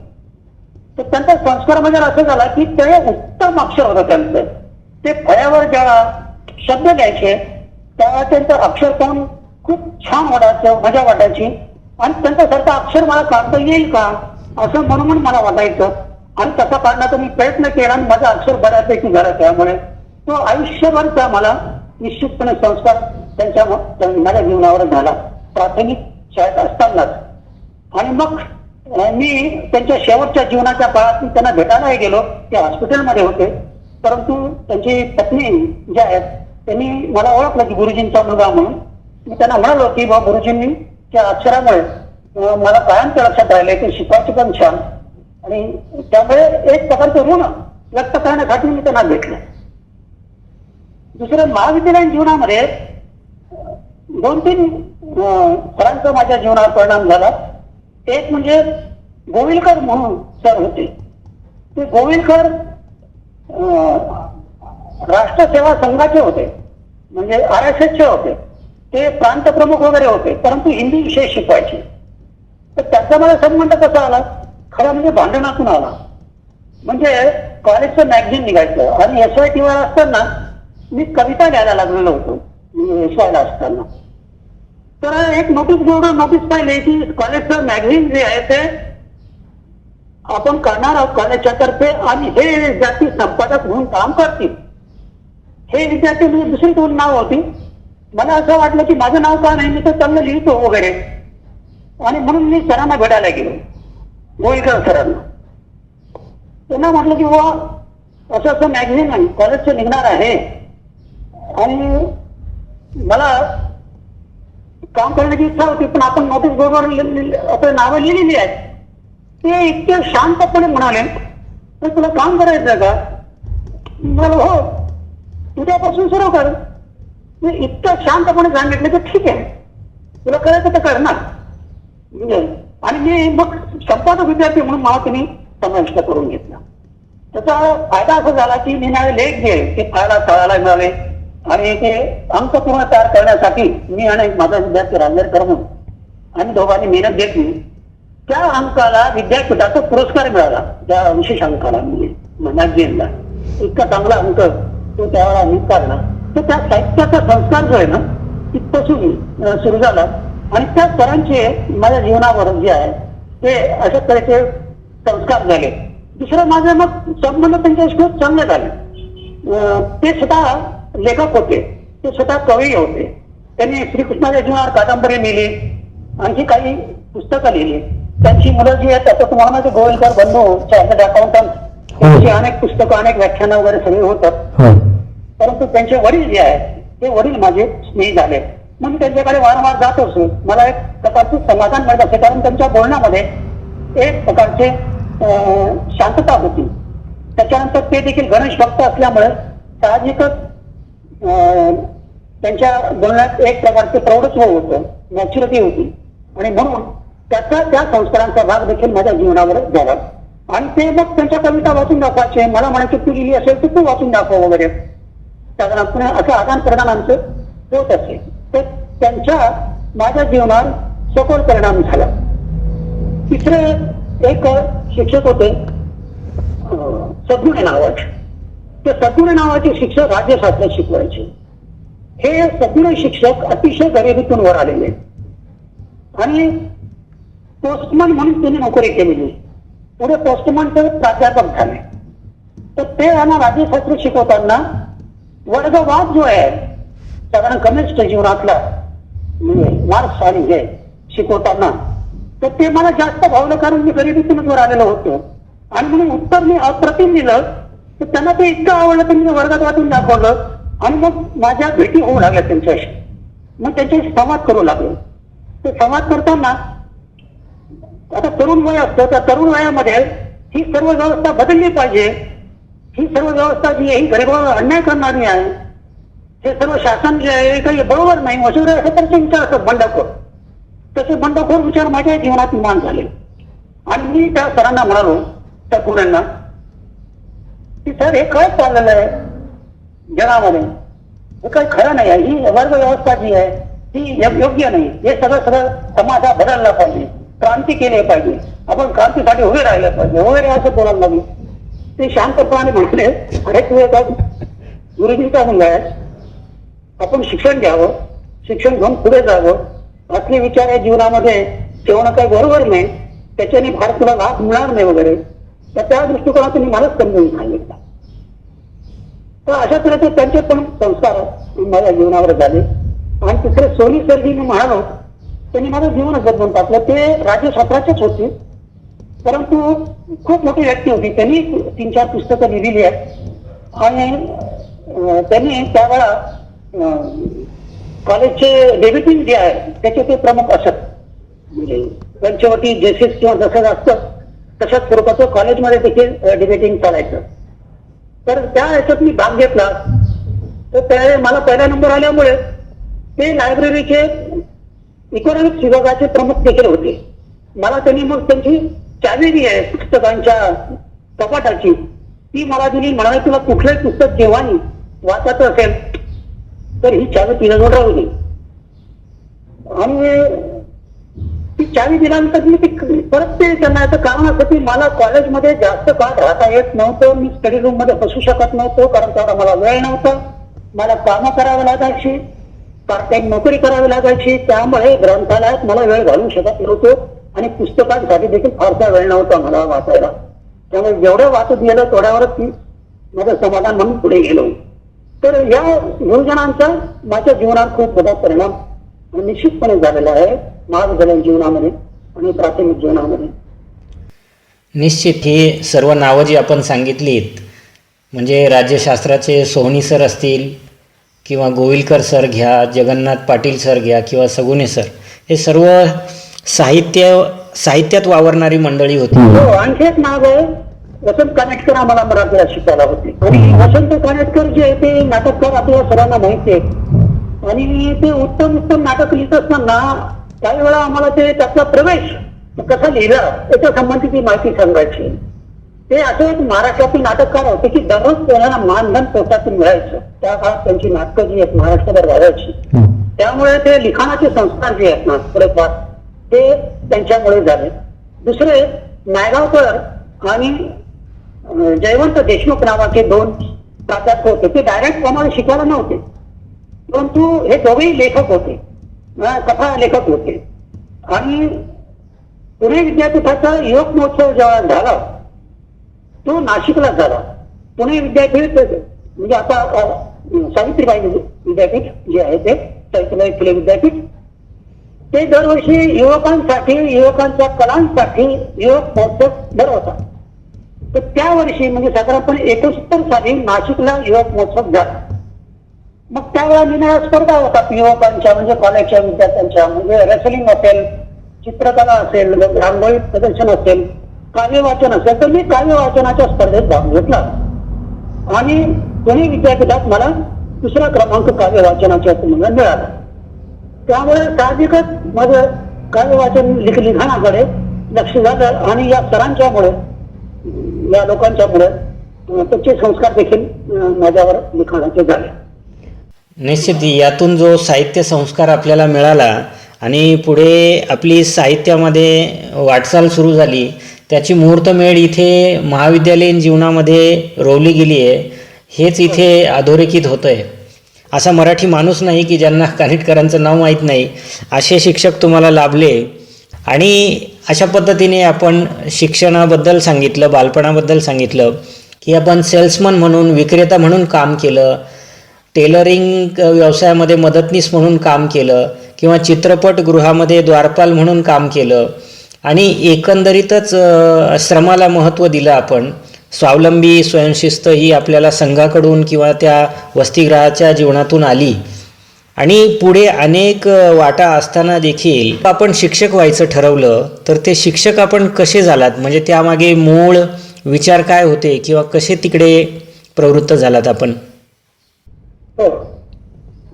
तर त्यांचा संस्कार म्हणजे असं झाला की ते उत्तम अक्षर होतं त्यांचं. ते फळ्यावर जेव्हा शब्द द्यायचे तेव्हा त्यांचं अक्षर पाहून खूप छान वाटायचं, मजा वाटायची आणि त्यांच्यासारखं अक्षर मला काढता येईल का असं म्हणून मला वाटायचं. आणि तसा काढण्याचा मी प्रयत्न केला आणि माझं अक्षर बऱ्यापैकी झालं. त्यामुळे तो आयुष्यभरचा मला निश्चितपणे संस्कार माझ्या जीवनावर झाला प्राथमिक शाळेत असतानाच. आणि मग मी त्यांच्या शेवटच्या जीवनाच्या काळात मी त्यांना भेटायलाही गेलो. ते हॉस्पिटलमध्ये होते, परंतु त्यांची पत्नी जे आहेत त्यांनी मला ओळखलं की गुरुजींचा मुलगा म्हणून. मी त्यांना म्हणालो की बा गुरुजींनी त्या अक्षरामुळे मला कायमच्या लक्षात राहिले, ते शिकवायचे पण छान आणि त्यामुळे एक प्रकारचं ऋण व्यक्त करण्यासाठी मी त्यांना भेटलं. दुसरं महाविद्यालयीन जीवनामध्ये 2-3 सरांचा माझ्या जीवनावर परिणाम झाला. एक म्हणजे गोविलकर म्हणून सर होते. ते गोविलकर राष्ट्रसेवा संघाचे होते, म्हणजे RSSचे होते. ते प्रांत प्रमुख वगैरे होते, परंतु हिंदी विषय शिकवायचे. तर त्याचा मला संबंध कसा आला, खरं म्हणजे भांडणातून आला. म्हणजे कॉलेजचं मॅगझिन निघायचं आणि SYT वर असताना मी कविता लिहायला लागलेलो होतो SY ला असताना. तर एक नोटीस पाहिली की कॉलेजचं मॅगझिन जे आहे ते आपण करणार आहोत कॉलेजच्या तर्फे आणि हे विद्यार्थी संपादक म्हणून काम करतील. हे विद्यार्थी म्हणजे दुसरी 2 नाव होती. मला असं वाटलं की माझं नाव का नाही, मी तर चांगलं लिहितो वगैरे. आणि म्हणून मी सरांना भेटायला गेलो, गोविलकर सरांना. त्यांना म्हटलं की वा असं असं मॅगझिन आहे कॉलेजचं निघणार आहे आणि मला काम करण्याची इच्छा होती, पण आपण नोटीस बोर्डवर आपली नावं लिहिलेली आहेत. ते इतके शांतपणे म्हणाले तर तुला काम करायचं का. मला हो उद्यापासून सुरू कर. मी इतकं शांतपणे सांगितलं की ठीक आहे तुला करायचं तर कर ना. आणि मी मग संपादक विद्यार्थी म्हणून मला त्यांनी समाविष्ट करून घेतला. त्याचा फायदा असा झाला की मी माझे लेख जे ते कळायला मिळाले आणि ते अंक पूर्ण तयार करण्यासाठी मी आणि माझा विद्यार्थी रांजणकर म्हणून आणि दोघांनी मेहनत घेतली. त्या अंकाला विद्यापीठाचा पुरस्कार मिळाला, त्या विशेष अंकाला म्हणजे मॅगझिनला. इतका चांगला अंक तो त्यावेळेला मी काढला. तर त्या साहित्याचा संस्कार जो आहे ना तिथपासून सुरू झाला आणि त्या सरांचे माझ्या जीवनावर जे आहे ते अशा तऱ्हेचे संस्कार झाले. दुसरं माझे मग संबंध त्यांच्याशी खूप चांगले झाले. ते स्वतः लेखक होते, ते स्वतः कवी होते. त्यांनी श्रीकृष्णाच्या जीवनावर कादंबरी लिहिली, आणखी काही पुस्तकं लिहिली. त्यांची मुलं जी आहेत आता तुम्हाला माहिती गोविलकर बंधू चार्टर्ड अकाउंटंट, त्यांची अनेक पुस्तकं अनेक व्याख्यानं वगैरे सगळे होतात. परंतु त्यांचे वडील जे आहेत ते वडील माझे स्नेही झाले. मग मी त्यांच्याकडे वारंवार जात असतो. मला एक प्रकारचे समाधान मिळत असे, कारण त्यांच्या बोलण्यामध्ये एक प्रकारचे शांतता होती. त्याच्यानंतर ते देखील गणेश भक्त असल्यामुळे साहजिकच त्यांच्या बोलण्यात एक प्रकारचे प्रौढत्व होतं, नॅच्युरिटी होती आणि म्हणून त्या संस्कारांचा भाग देखील माझ्या जीवनावर झाला. आणि ते मग त्यांच्या कविता वाचून दाखवायचे. मला म्हणायचे तू लिहिली असेल तर तू वाचून दाखव वगैरे. साधारणपणे असं आदान प्रदान आमचं होत असे. तर त्यांच्या माझ्या जीवनावर सखोल परिणाम झाला. तिसरे एक शिक्षक होते सद्गुणे नावाचे. ते सद्गुणे नावाचे शिक्षक राज्यशास्त्र शिकवायचे. हे सद्गुणे शिक्षक अतिशय गरिबीतून वर आलेले आणि पोस्टमन म्हणून त्यांनी नोकरी केलेली. पुढे पोस्टमनचे प्राध्यापक झाले. तर ते यांना राज्यशास्त्र शिकवताना वर्गवाद जो आहे साधारण कम्युनिस्ट जीवनातला मार्क्स आणि हे शिकवताना तर ते मला जास्त भावलं, कारण मी गरिबीतूनच वर आलेलो होतो. आणि म्हणून उत्तर मी अप्रतिम दिलं, तर त्यांना ते इतकं आवडलं की मी वर्गात वाचून दाखवलं आणि मग माझ्या भेटी होऊ लागल्या त्यांच्याशी. मग त्यांच्याशी संवाद करू लागलो. ते संवाद करताना आता तरुण वय असतं, त्या तरुण वयामध्ये ही सर्व व्यवस्था बदलली पाहिजे. ही सर्व व्यवस्था जी आहे ही गरिबांवर अन्याय करणारी आहे, हे सर्व शासन जे आहे काही बरोबर नाही वगैरे असे त्याचे विचार असतात बंडखोर. तसे बंडखोर विचार माझ्या जीवनात निर्माण झाले. आणि मी त्या सरांना म्हणालो, त्या पुण्यांना, की सर हे काय चाललेलं आहे जगामध्ये, हे काही खरं नाही आहे. ही वर्ग व्यवस्था जी आहे ती योग्य नाही. हे सगळं समाज हा बदलला पाहिजे, क्रांती केली पाहिजे, आपण क्रांतीसाठी उभे राहिले पाहिजे वगैरे असं बोलायला लागले. ते शांतपणाने म्हटले, अरे तू एका गुरुजींचा मुलगा आहे, आपण शिक्षण घ्यावं, शिक्षण घेऊन पुढे जावं, असले विचार या जीवनामध्ये ठेवणं काही बरोबर नाही, त्याच्याने फार तुला लाभ मिळणार नाही वगैरे. तर त्या दृष्टिकोनातून मलाच समजून सांगितलं. तर अशा तऱ्हेचे त्यांचे पण संस्कार माझ्या जीवनावर झाले. आणि तिसरे सोनी सर जी मी म्हणालो, त्यांनी माझं जीवनच बदलून टाकलं. ते राज्यशास्त्राचेच होते, परंतु खूप मोठी व्यक्ती होती. त्यांनी 3-4 पुस्तकं लिहिली आहेत आणि त्यांनी त्यावेळा कॉलेजचे डेब्युटिंग जे आहे त्याचे ते प्रमुख असत. म्हणजे पंचवटी जेसीस किंवा जसं असतं तशाच स्वरूपाचं कॉलेजमध्ये देखील डिबेटिंग चालायचं. तर त्या ह्याच्यात मी भाग घेतला. तर त्या मला पहिला नंबर आल्यामुळे ते लायब्ररीचे इकॉनॉमिक्स विभागाचे प्रमुख देखील होते. मला त्यांनी मग त्यांची चावी जी आहे पुस्तकांच्या कपाटाची ती मला दिली. म्हणाले तुला कुठलंही पुस्तक जेव्हाही वाचायचं असेल तर ही चावी तिच्याजवळ राहू दे. आणि ती चावी दिल्यानंतर मी ती परत ते त्यांना याचं कारण असं की मला कॉलेजमध्ये जास्त काळ राहता येत नव्हतं. मी स्टडी रूम मध्ये बसू शकत नव्हतो, कारण तेवढा मला वेळ नव्हता. मला कामं करावी लागायची, पार्ट टाइम नोकरी करावी लागायची. त्यामुळे ग्रंथालयात मला वेळ घालू शकत नव्हतो आणि पुस्तकांसाठी देखील फारसा वेळ नव्हता मला वाचायला. त्यामुळे जेवढं वाचत गेलं तेवढ्यावरच मी माझं समाधान म्हणून पुढे गेलो. तर या योजनांचा माझ्या जीवनात खूप मोठा परिणाम निश्चितपणे झालेला आहे, महाविद्यालयीन जीवनामध्ये आणि प्राथमिक जीवनामध्ये. निश्चित ही सर्व नावं जी आपण सांगितलीत, म्हणजे राज्यशास्त्राचे सोहनी सर असतील किंवा गोविलकर सर घ्या, जगन्नाथ पाटील सर घ्या किंवा सगुणे सर, हे सर्व साहित्यात वावरणारी मंडळी होती. हो, आणखी एक नाव आहे वसंत कानेटकर. आम्हाला मराठीला शिकायला होते आणि वसंत कानेटकर जे आहे ते नाटककार आपल्या सर्वांना माहिती आहे. आणि ते उत्तम नाटक लिहित असताना काही वेळा आम्हाला ते त्यातला प्रवेश कसा लिहिला याच्या संबंधीची माहिती सांगायची. ते असे एक महाराष्ट्रातील नाटककार होते की दररोज त्यांना मानधन पोटातून मिळायचं. त्या काळात त्यांची नाटकं जी आहेत महाराष्ट्रभर व्हायची. त्यामुळे ते लिखाणाचे संस्कार जे आहेत ना थोडेफार ते त्यांच्यामुळे झाले. दुसरे नायगावकर आणि जयवंत देशमुख नावाचे 2 प्राध्यापक होते. ते डायरेक्ट आम्हाला शिकायला नव्हते, परंतु हे दोघेही लेखक होते, कथा लेखक होते. आणि पुणे विद्यापीठाचा युवक महोत्सव जेव्हा झाला तो नाशिकला झाला. पुणे विद्यापीठ म्हणजे आता सावित्रीबाई विद्यापीठ जे आहे ते सावित्रीबाई फुले विद्यापीठ, ते दरवर्षी युवकांसाठी, युवकांच्या कलांसाठी युवक महोत्सव भरवतात. तर त्या वर्षी म्हणजे साधारणपणे 71 साली नाशिकला युवक महोत्सव झाला. मग त्यावेळेला निनाव्या स्पर्धा होतात युवकांच्या, म्हणजे कॉलेजच्या विद्यार्थ्यांच्या. म्हणजे रेसलिंग असेल, चित्रकला असेल, रांगोळी प्रदर्शन असेल, काव्य वाचन असेल. तर मी काव्य वाचनाच्या स्पर्धेत भाग घेतला आणि पुणे विद्यापीठात मला 2रा क्रमांक काव्य वाचनाच्या मला मिळाला. त्यामुळे साहजिकच माझं काव्य वाचन लिखाणाकडे लक्ष झालं आणि या सरांच्यामुळे, या लोकांच्यामुळे त्याचे संस्कार देखील माझ्यावर लिखाणाचे झाले. निश्चित यातून जो साहित्य संस्कार आपल्याला मिळाला आणि पुढे आपली साहित्यामध्ये वाटचाल सुरू झाली, त्याची मुहूर्तमेढ इथे महाविद्यालयीन जीवनामध्ये रोवली गेली आहे. हेच इथे अधोरेखित होतं आहे. असा मराठी माणूस नाही की ज्यांना कानेटकरांचं नाव माहीत नाही, असे शिक्षक तुम्हाला लाभले. आणि अशा पद्धतीने आपण शिक्षणाबद्दल सांगितलं, बालपणाबद्दल सांगितलं की आपण सेल्समन म्हणून, विक्रेता म्हणून काम केलं, टेलरिंग व्यवसायामध्ये मदतनीस म्हणून काम केलं किंवा चित्रपटगृहामध्ये द्वारपाल म्हणून काम केलं. आणि एकंदरीतच श्रमाला महत्त्व दिलं आपण. स्वावलंबी स्वयंशिस्त ही आपल्याला संघाकडून किंवा त्या वसतिगृहाच्या जीवनातून आली आणि पुढे अनेक वाटा असताना देखील आपण शिक्षक व्हायचं ठरवलं, तर ते शिक्षक आपण कसे झालात, म्हणजे त्यामागे मूळ विचार काय होते किंवा कसे तिकडे प्रवृत्त झालात आपण? हो,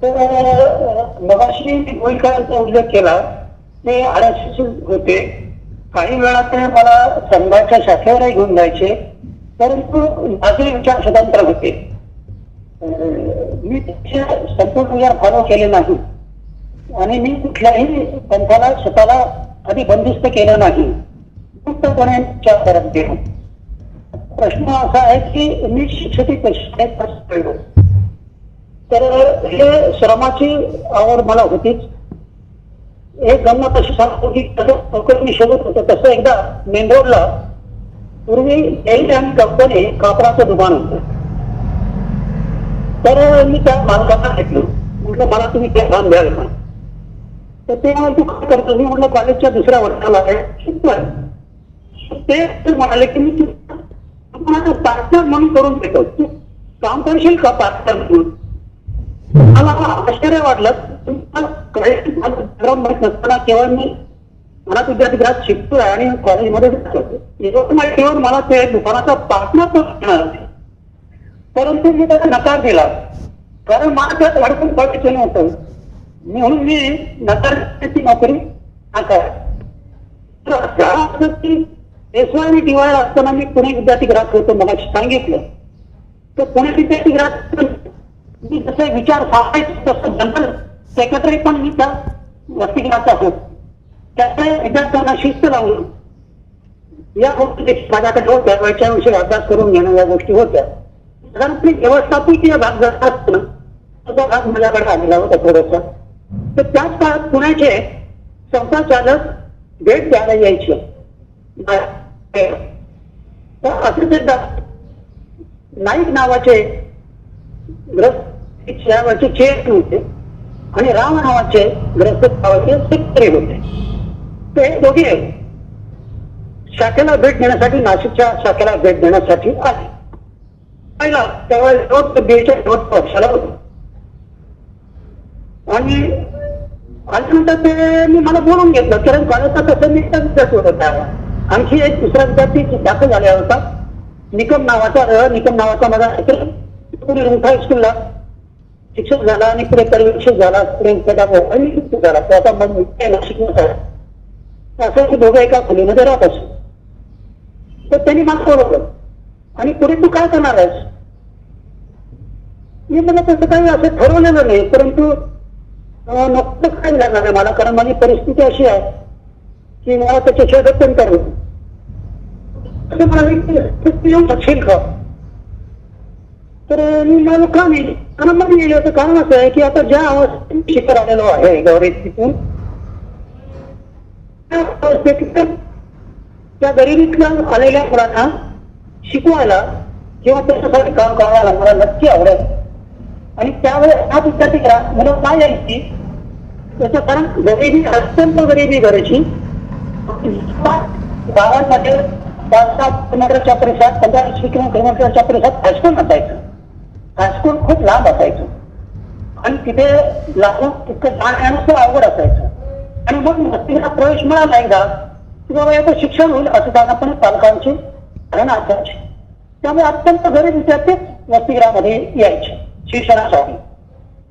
तर मगाशी गोयकरांचा उल्लेख केला ते आरक्षित होते. काही वेळा ते मला संघाच्या शाखेवरही घेऊन जायचे, परंतु माझे विचार स्वतंत्र होते. मी त्याचे संपूर्ण विचार फॉलो केले नाही आणि मी कुठल्याही पंथाला स्वतःला आधी बंदिस्त केलं नाही, मुक्तपणे विचार करत गेलो. प्रश्न असा आहे की मी शिक्षकी कशी कळलो, तर हे श्रमाची आवड मला होतीच. एक गंमत अशी सांगतो की मी शोधत होतो तसं एकदा मेन रोडला पूर्वी एल अँड कंपनी कापडाचं दुकान होतं. तर मी त्या मालकांना ऐकलो, म्हटलं मला तुम्ही ते काम द्याल का? तर ते तू काय करतो? मी म्हटलं कॉलेजच्या दुसऱ्या वर्षाला आहे. ते म्हणाले की मी तुम्हाला पार्टनर म्हणून करून देतो, तू काम करशील का पार्टनर म्हणून? मला आश्चर्य वाटलं. माहित नसताना केवळ मी मला विद्यार्थीगृहात शिकतोय आणि कॉलेजमध्ये जातो, मला ते दुकानाचा पार्टनर करणार होते. परंतु मी त्याचा नकार दिला, कारण मला त्यात अडकून पडायचं नव्हतं, म्हणून मी नकार ती नोकरी नाकारली. एसवाय आणि टीवायला असताना मी पुणे विद्यार्थीगृहात होतो, मला सांगितलं. तर पुणे विद्यार्थीगृहात मी जसे विचार सांगायचे तसं जनरल सेक्रेटरी पण मी त्या वसतिगृहाचा होतो. त्याच्या विद्यार्थ्यांना शिस्त लावून या गोष्टी माझ्याकडे होत्या, वैचारिक अभ्यास करून घेणं या गोष्टी होत्या. साधारणपणे व्यवस्थापकीय भाग जर असतो ना, तो भाग माझ्याकडे आलेला होता थोडासा. तर त्याच काळात पुण्याचे संस्थाचालक भेट द्यायला यायचे. तर असं ते नाईक नावाचे ग्रस्त चेअर होते आणि राम नावाचे ग्रस्त नावाचे सेक्रेटरी होते. ते दोघे शाखेला भेट देण्यासाठी, नाशिकच्या शाखेला भेट देण्यासाठी आले. पहिला त्यावेळेस पक्षाला होतो आणि आल्यानंतर ते मी मला बोलून घेतलं, कारण कॉलेजचा तसं मी विद्यार्थी होता. आणखी एक दुसरा विद्यार्थी दाखल झाला होता, निकम नावाचा माझा पुढे रुंठा हायस्कूलला शिक्षक झाला आणि पुढे परिवेक्षक झाला, पुढे झाला. तो आता मग नाशिकमध्ये असं की दोघं एका खोलीमध्ये राहत असो. तर त्यांनी मला बोलवलं आणि पुढे तू काय करणार आहेस? मी मला तसं काही असं ठरवलेलं नाही, परंतु नको काय लागणार आहे मला, कारण माझी परिस्थिती अशी आहे की मला त्याच्याशिवाय दर्शन करू. असं मला येऊ शकशील का? तर मी मला का नाही, कारण मग गेले होतं. कारण असं आहे की आता ज्या अवस्थेत शिखर आलेलो आहे गौरी तिथून, त्या गरिबीतल्या आलेल्या मुलांना शिकवायला किंवा त्याच्यासाठी काम करायला मला नक्की आवडेल. आणि त्यावेळेस हा विद्यार्थी मला काय यायची त्याचं कारण गरिबी, अत्यंत गरिबी घराची. गावांमध्ये 5-7 किलोमीटरच्या परिसरात, 15-20 किलोमीटरच्या परिसरात हायस्कूल असायचं. हायस्कूल खूप लांब असायचं आणि तिथे लागून तितकं जाण येणं अवघड असायचं. आणि मग वसतिगृहात प्रवेश मिळाला एकदा की बाबा याचं शिक्षण होईल असं साधारणपणे पालकांची धारणा असायची. त्यामुळे अत्यंत गरीब विद्यार्थी वसतिगृहामध्ये यायचे शिक्षणासाठी.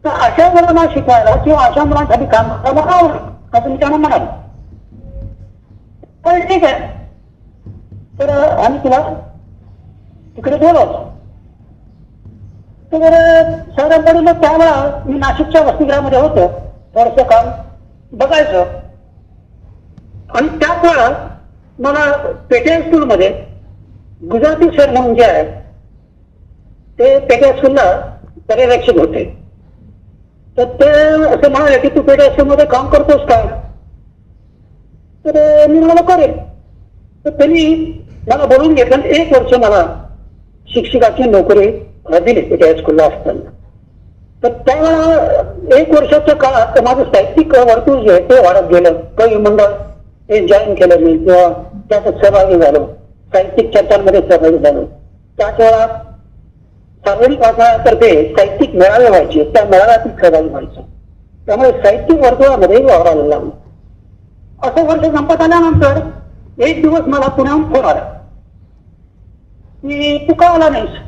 तर अशा मुलांना शिकवायला किंवा अशा मुलांसाठी काम करायला मला आवडलं असं मी त्यांना म्हणालो. तर ठीक आहे, तर आम्ही तुला तिकडे बोलवतो. तर साधारणपणे मग त्यावेळा मी नाशिकच्या वसतिगृहामध्ये होतो, थोडंसं काम बघायचं. आणि त्याच वेळा मला पेटे हायस्कूलमध्ये गुजराती सर म्हणून जे आहे ते पेटे हायस्कूलला पर्यवेक्षक होते. तर ते असं म्हणाले की तू पेटे हायस्कूलमध्ये काम करतोस का? तर मी मला करेल. तर त्यांनी मला बोलून घेतलं, 1 वर्ष मला शिक्षकाची नोकरी दिली पेटे हायस्कूलला असताना. तर त्यावेळेला 1 वर्षाच्या काळात माझं साहित्यिक वर्तुळ जे आहे ते वाढत गेलं. कवी मंडळ ते जॉईन केलं मी किंवा त्यात सहभागी झालो, साहित्यिक चर्चांमध्ये सहभागी झालो. त्याच वेळा सार्वजनिक वाचनातर्फे साहित्यिक मेळावे व्हायचे, त्या मेळाव्यात सहभागी व्हायचो. त्यामुळे साहित्यिक वर्तुळामध्ये वावरायला लागलो. असं वर्ष संपत आल्यानंतर एक दिवस मला पुण्याहून फोन आला की तू का आला नाहीस.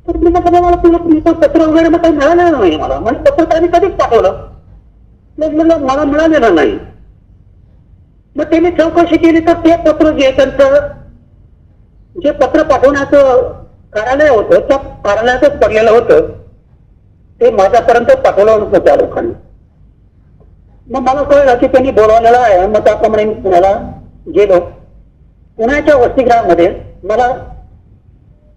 तर मी म्हटलं मला तुला पत्र वगैरे मग काही मिळालेलं नाही मला, म्हणजे पत्र त्यांनी कधीच पाठवलं. म्हणलं मला मिळालेलं नाही. मग त्यांनी चौकशी केली तर ते पत्र जे त्यांचं जे पत्र पाठवण्याचं कार्यालय होतं त्या कार्यालयातच पडलेलं होतं, ते माझ्यापर्यंत पाठवलं नव्हतं त्या लोकांनी. मग मला कळलं की त्यांनी बोलावलेलं आहे. मग त्याप्रमाणे मी पुण्याला गेलो. पुण्याच्या वसतिगृहामध्ये मला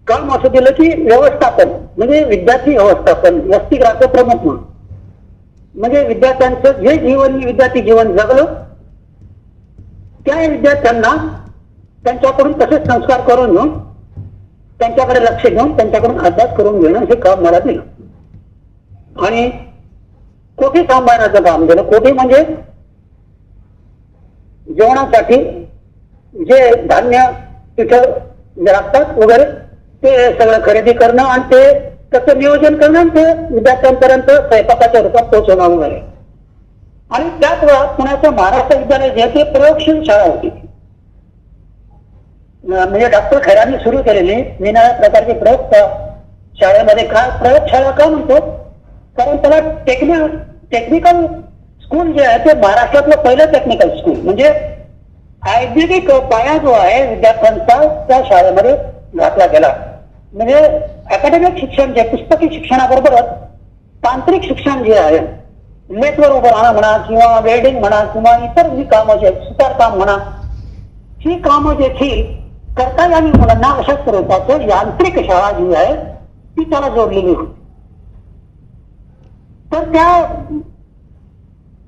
काम असं दिलं की व्यवस्थापन म्हणजे विद्यार्थी व्यवस्थापन, वसतिगृहाचं प्रमुख म्हणून. म्हणजे विद्यार्थ्यांचं जे जीवन मी विद्यार्थी जीवन जगलं त्या विद्यार्थ्यांना त्यांच्याकडून तसेच संस्कार करून घेऊन त्यांच्याकडे लक्ष घेऊन त्यांच्याकडून अभ्यास करून घेणं हे काम मला दिलं. आणि कोठी सांभाळण्याचं काम दिलं. कोठी म्हणजे जेवणासाठी जे धान्य तिथं लागतात वगैरे ते सगळं खरेदी करणं आणि ते त्याचं नियोजन करणं आणि ते विद्यार्थ्यांपर्यंत स्वयंपाकाच्या रूपात पोहोचवणं वगैरे. आणि त्याच वेळा पुण्याचं महाराष्ट्र विद्यालय जे ते प्रयोगशील शाळा होती. म्हणजे डॉक्टर खैरांनी सुरू केलेली निराळ्या प्रकारची प्रयोग शाळेमध्ये. काय प्रयोगशाळा का म्हणतो, कारण त्याला टेक्निकल स्कूल जे आहे ते महाराष्ट्रातलं पहिलं टेक्निकल स्कूल म्हणजे औद्योगिक पाया जो आहे विद्यार्थ्यांचा त्या शाळेमध्ये घातला गेला. म्हणजे अकॅडमिक शिक्षण जे पुस्तकी शिक्षणाबरोबरच तांत्रिक शिक्षण जे आहे, लेथवर उभं राहणं म्हणा किंवा वेल्डिंग म्हणा किंवा इतर जी कामं जे सुतारकाम म्हणा, ही कामं देखील करता यावी मुलांना अशा स्वरूपाचं यांत्रिक शाळा जी आहे ती त्याला जोडलेली होती. तर त्या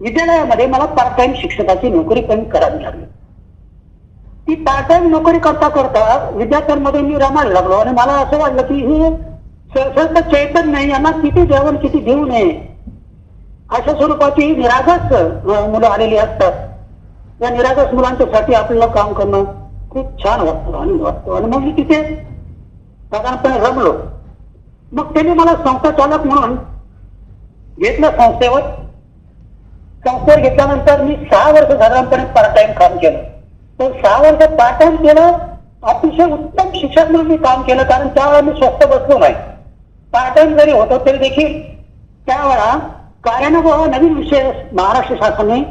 विद्यालयामध्ये मला पार्ट टाइम शिक्षकाची नोकरी पण करावी लागली. ती पार्ट टाइम नोकरी करता करता विद्यार्थ्यांमध्ये मी रमायला लागलो आणि मला असं वाटलं की हे सहसा चैतन्य नाही, यांना किती द्यावं किती देऊ नये अशा स्वरूपाची निरागस मुलं आलेली असतात. त्या निरागस मुलांच्यासाठी आपल्याला काम करणं खूप छान वाटतं, आनंद वाटतो. आणि मग मी तिथे साधारणपणे रमलो. मग त्यांनी मला संस्था चालक म्हणून घेतलं संस्थेवर. संस्थेवर घेतल्यानंतर मी 6 वर्ष साधारणपणे पार्ट टाइम काम केलं. तर 6 वर्ष पार्ट टाइम केलं. अतिशय उत्तम शिक्षक म्हणून मी काम केलं, कारण त्यावेळेला मी स्वस्त बसलो नाही. पार्ट टाइम जरी होतो तरी देखील त्यावेळा कार्यानुभव नवीन विषय महाराष्ट्र शासनाने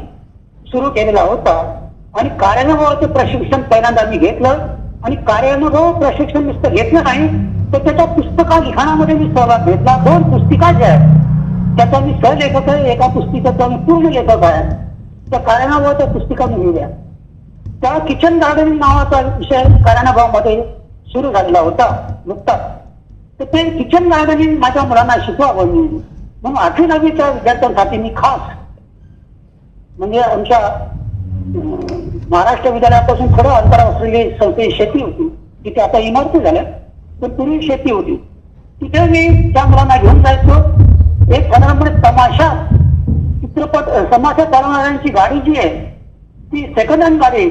सुरू केलेला होता आणि कार्यानुभवाचं प्रशिक्षण पहिल्यांदा मी घेतलं. आणि कार्यानुभव प्रशिक्षण नुसतं घेतलं नाही तर त्याच्या पुस्तका लिखाणामध्ये मी सहभाग घेतला. 2 पुस्तिका ज्या आहेत त्याचा मी सहलेखक आहे, एका पुस्तिकेचा मी पूर्ण लेखक आहे. त्या कार्यानुभवाच्या पुस्तिका मी लिहिल्या. त्या किचन गार्डनिंग नावाचा विषय कार्यानुभवामध्ये सुरू झालेला होता नुकताच. तर ते किचन गार्डनिंग माझ्या मुलांना शिकवावं मी म्हणून 8वी 9वीच्या विद्यार्थ्यांसाठी मी खास म्हणजे आमच्या महाराष्ट्र विद्यालयापासून थोडं अंतरावर असलेली संस्थेची शेती होती, तिथे आता इमारती झाल्या, पण पूर्वी शेती होती. तिथे मी त्या मुलांना घेऊन जायचो. एक साधारणपणे तमाशा चित्रपट तमाशा चालवणाऱ्यांची गाडी जी आहे ती सेकंड हँड गाडी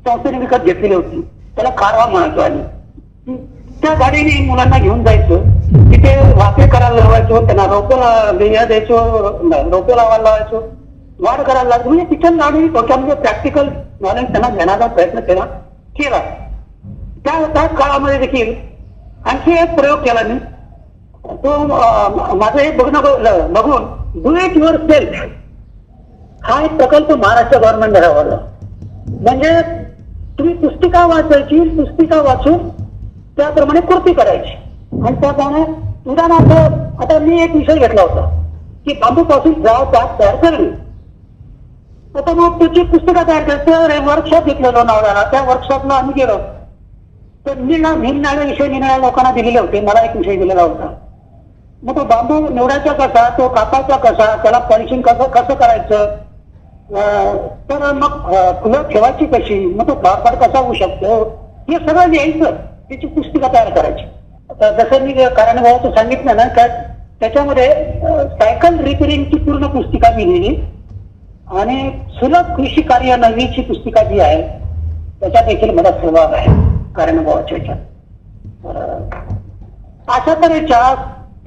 संस्थेने विकत घेतलेली होती, त्याला कारवा म्हणायचो. आणि त्या गाडीने मुलांना घेऊन जायचो. तिथे वाफे करायला लावायचो, त्यांना रोपं द्यायचो, रोपं लावायला लावायचो, वाढ करायला लागतो. म्हणजे किचन गाडी थोडक्यामध्ये प्रॅक्टिकल नॉलेज त्यांना घेण्याचा प्रयत्न केला. त्या काळामध्ये देखील आणखी एक प्रयोग केला मी. तो माझं हे बघून डू इट युअर सेल्फ हा एक प्रकल्प महाराष्ट्र गव्हर्नमेंट राबवला. म्हणजे तुम्ही पुस्तिका वाचायची, पुस्तिका वाचून त्याप्रमाणे कृती करायची. आणि त्याप्रमाणे उदाहरणार्थ आता मी एक विषय घेतला होता की बांबूपासून जाव पात तयार करणे. आता मग त्याची पुस्तकं तयार करायचं वर्कशॉप घेतलं लोणावळ्याला. त्या वर्कशॉपला आम्ही गेलो तर निरनिराळे विषय निरनिराळ्या लोकांना दिलेले होते. मला एक विषय दिलेला होता. मग तो बांबू निवडायचा कसा, तो कापायचा कसा, त्याला पॉलिशिंग कसं करायचं, तर मग फुलं ठेवायची कशी, मग तो फ्लॉवर कसा होऊ शकतो, हे सगळं लिहायचं. त्याची पुस्तिका तयार करायची. जसं मी कार्यानुभवाचं सांगितलं ना, त्याच्यामध्ये सायकल रिपेरिंगची पूर्ण पुस्तिका मी लिहिली. आणि सुलभ कृषी कार्य नवीची पुस्तिका जी आहे त्याच्यात देखील मला सहभाग आहे कार्यानुभवाच्या ह्याच्यात. अशा तऱ्हेच्या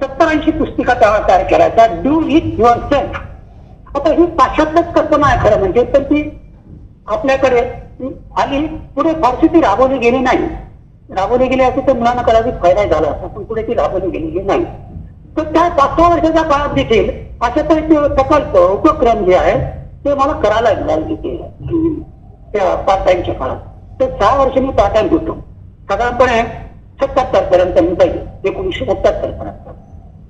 70-80 पुस्तिका तयार केल्या त्या डू इट युअर सेल्फ. आता ही पाश्चात्य कल्पना आहे खरं म्हणजे, तर ती आपल्याकडे आली, पुढे फारशी ती राबवली गेली नाही. राबवली गेली असते तर मुलांना कदाचित फायदा झाला असता, पण पुढे ती राबवली गेलेली नाही. तर त्या 5-6 वर्षाच्या काळात देखील अशा तऱ्हेचे प्रकल्प उपक्रम जे आहे ते मला करायला लागले त्या पार्ट टाइमच्या काळात. तर 6 वर्ष मी पार्ट टाइम होतो, साधारणपणे 77 पर्यंत मी पाहिजे, 1977 पर्यंत.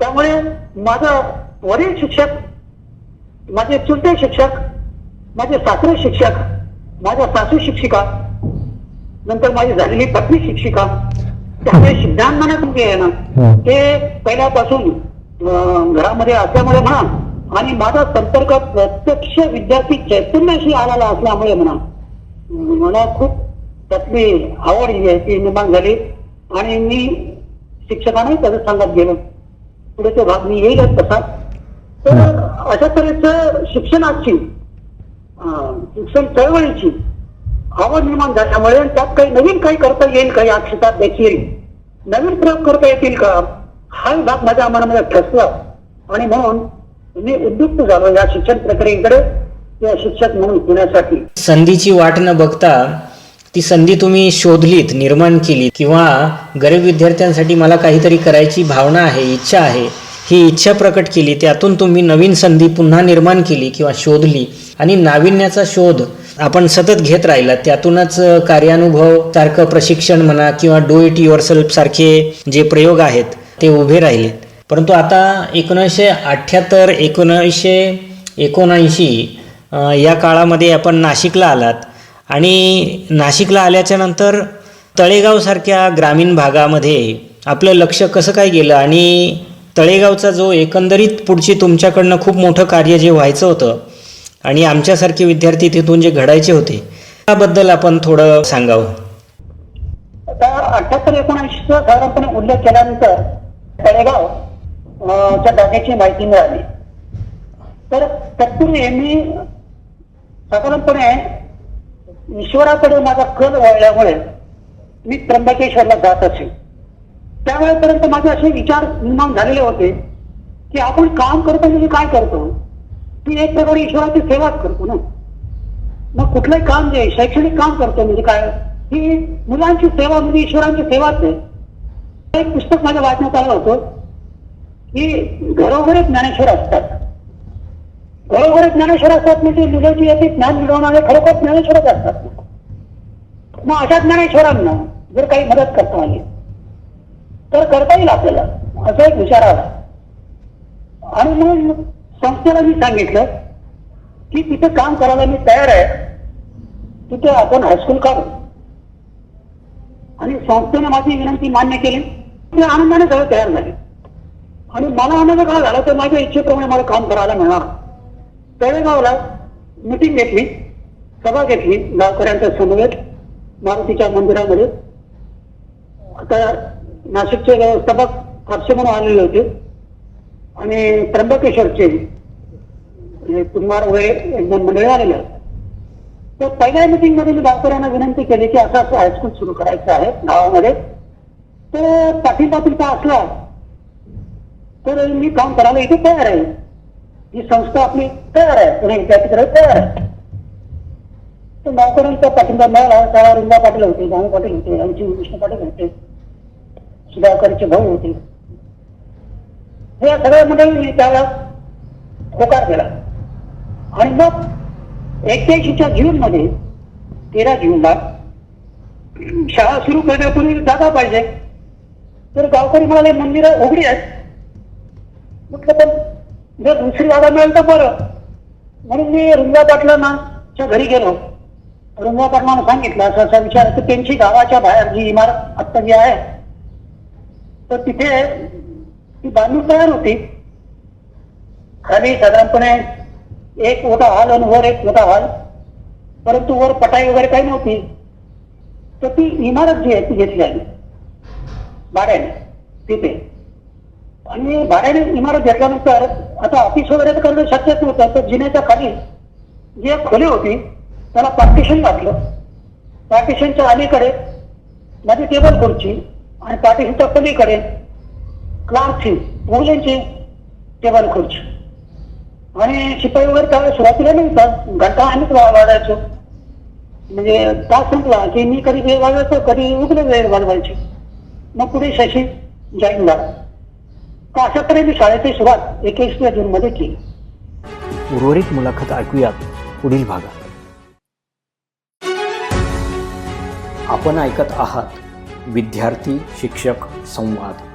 त्यामुळे माझा वरील शिक्षक, माझे चुलते शिक्षक, माझे सासरे शिक्षक, माझ्या सासू शिक्षिका, नंतर माझी झालेली पत्नी शिक्षिका, त्यामुळे सिद्धांत तुमचे आहे ना ते पहिल्यापासून घरामध्ये असल्यामुळे म्हणा आणि माझा संपर्क प्रत्यक्ष विद्यार्थी चैतन्याशी आलेला असल्यामुळे म्हणा मला खूप त्यातली आवड जी आहे ती निर्माण झाली. आणि मी शिक्षकांनाही तसं सांगत गेलो, पुढे तो भाग मी येईलच तसा. तर अशा तऱ्हेचं शिक्षण चळवळीची आवड निर्माण झाल्यामुळे त्यात काही नवीन काही करता येईल का, या क्षेत्रात देखील नवीन प्रयोग करता येतील का, हा भाग माझ्या मनामध्ये ठसला. आणि म्हणून मी उद्युक्त झालो या शिक्षण प्रक्रियेकडे किंवा शिक्षक म्हणून होण्यासाठी. संधीची वाट न बघता ती संधी तुम्ही शोधलीत, निर्माण केली, किंवा गरीब विद्यार्थ्यांसाठी मला काहीतरी करायची भावना आहे, इच्छा आहे, ही इच्छा प्रकट केली, त्यातून तुम्ही नवीन संधी पुन्हा निर्माण केली किंवा शोधली आणि नाविन्याचा शोध आपण सतत घेत राहिला. त्यातूनच कार्यानुभव सारखं प्रशिक्षण म्हणा किंवा डू इट युअर सेल्फ सारखे जे प्रयोग आहेत ते उभे राहिलेत. परंतु आता 1978 1979 या काळामध्ये आपण नाशिकला आलात आणि नाशिकला आल्याच्या नंतर तळेगावसारख्या ग्रामीण भागामध्ये आपलं लक्ष कसं काय गेलं आणि तळेगावचा जो एकंदरीत पुढची तुमच्याकडनं खूप मोठं कार्य जे व्हायचं होतं आणि आमच्यासारखे विद्यार्थी तिथून जे घडायचे होते त्याबद्दल आपण थोडं सांगावं. आता 78-79 साधारणपणे उल्लेख केल्यानंतर तळेगाव च्या जागेची माहिती मिळाली. तर तत्पूर्वी मी साधारणपणे ईश्वराकडे माझा कल वळल्यामुळे मी त्र्यंबकेश्वरला जात असे. त्यावेळेपर्यंत माझे असे विचार निर्माण झालेले होते की आपण काम करतो म्हणजे काय करतो, की एक प्रकारे ईश्वराची सेवाच करतो ना. मग कुठलंही काम जे शैक्षणिक काम करतो म्हणजे काय, ही मुलांची सेवा म्हणजे ईश्वरांची सेवाच आहे. एक पुस्तक माझ्या वाचण्यात आलं होतं की घरोघरी ज्ञानेश्वर असतात. घरोघरी ज्ञानेश्वर असतात म्हणजे मुलांची याची ज्ञान मिळवणारे खरोखर ज्ञानेश्वरच असतात. मग अशा ज्ञानेश्वरांना जर काही मदत करता आली तर करता येईल आपल्याला, असा एक विचार आला. आणि मग संस्थेला मी सांगितलं की तिथे काम करायला मी तयार आहे, तिथे आपण हायस्कूल काढू. आणि संस्थेने माझी विनंती मान्य केली. ते आनंदाने सगळं तयार झाले आणि मला आनंद काय झाला तर माझ्या इच्छेप्रमाणे मला काम करायला मिळणार. तळेगावला मिटिंग घेतली, सभा घेतली गावकऱ्यांच्या समवेत मारुतीच्या मंदिरामध्ये. आता नाशिकचे व्यवस्थापक कापसे म्हणून आलेले होते आणि त्र्यंबकेश्वरचे कुमार वगैरे एकदम मंडळी आलेले होते. तर पहिल्या मिटिंग मध्ये मी गावकऱ्यांना विनंती केली की असं असं हायस्कूल सुरू करायचं आहे गावामध्ये, तर पाठिंबा तुमचा असला तर मी काम करायला इथे तयार आहे. ही संस्था आपली तयार आहे, पुणे विद्यापीठाला तयार आहे. तर गावकऱ्यांचा पाठिंबा मिळाला. त्याला रुंदा पाटील होते, गाव पाटील होते, आमचे विष्णू पाटील होते, सुधाकरचे भाऊ होते. हे सगळ्या मंडळी त्याला होकार दिला. आणि मग 81च्या जून मध्ये 13 जूनला शाळा सुरू करण्यापूर्वी जागा पाहिजे. तर गावकरी म्हणाले मंदिरं उघडी आहेत. म्हटलं पण जर दुसरी जागा मिळेल तर बरं. म्हणून मी रुंदा पाटलांच्या घरी गेलो. रुंदा पाटलांना सांगितलं असा असा विचार. तर त्यांची गावाच्या बाहेर जी इमारत आत्ता जी आहे तर तिथे ती बांधून तयार होती. खाली साधारणपणे एक मोठा हॉल आणि वर एक मोठा हॉल, परंतु वर पटाई वगैरे काही नव्हती. तर ती इमारत जी आहे ती घेतली आली भाड्याने तिथे. आणि भाड्याने इमारत घेतल्यानंतर आता ऑफिस वगैरे करणं शक्यच नव्हतं. तर जिन्याच्या खाली जी एक खोली होती त्याला पार्टिशन घातलं. पार्टिशनच्या अलीकडे माझी टेबल खुर्ची आणि पार्टिशनच्या पलीकडे क्लासची मुलांची टेबल खुर्ची. आणि शिपाई वगैरे काय सुरुवातीला नाही होता, घंटा आम्हीच वाढायचो. म्हणजे तास संपला की मी कधी वेळ वाजवायचो, कधी उघडे वेळ वाजवायची. मग पुढे शशी जॉईन झाला. तर अशा तऱ्हेने शाळेची सुरुवात 21व्या जून मध्ये केली. उर्वरित मुलाखत ऐकूयात पुढील भागात. आपण ऐकत आहात विद्यार्थी शिक्षक संवाद.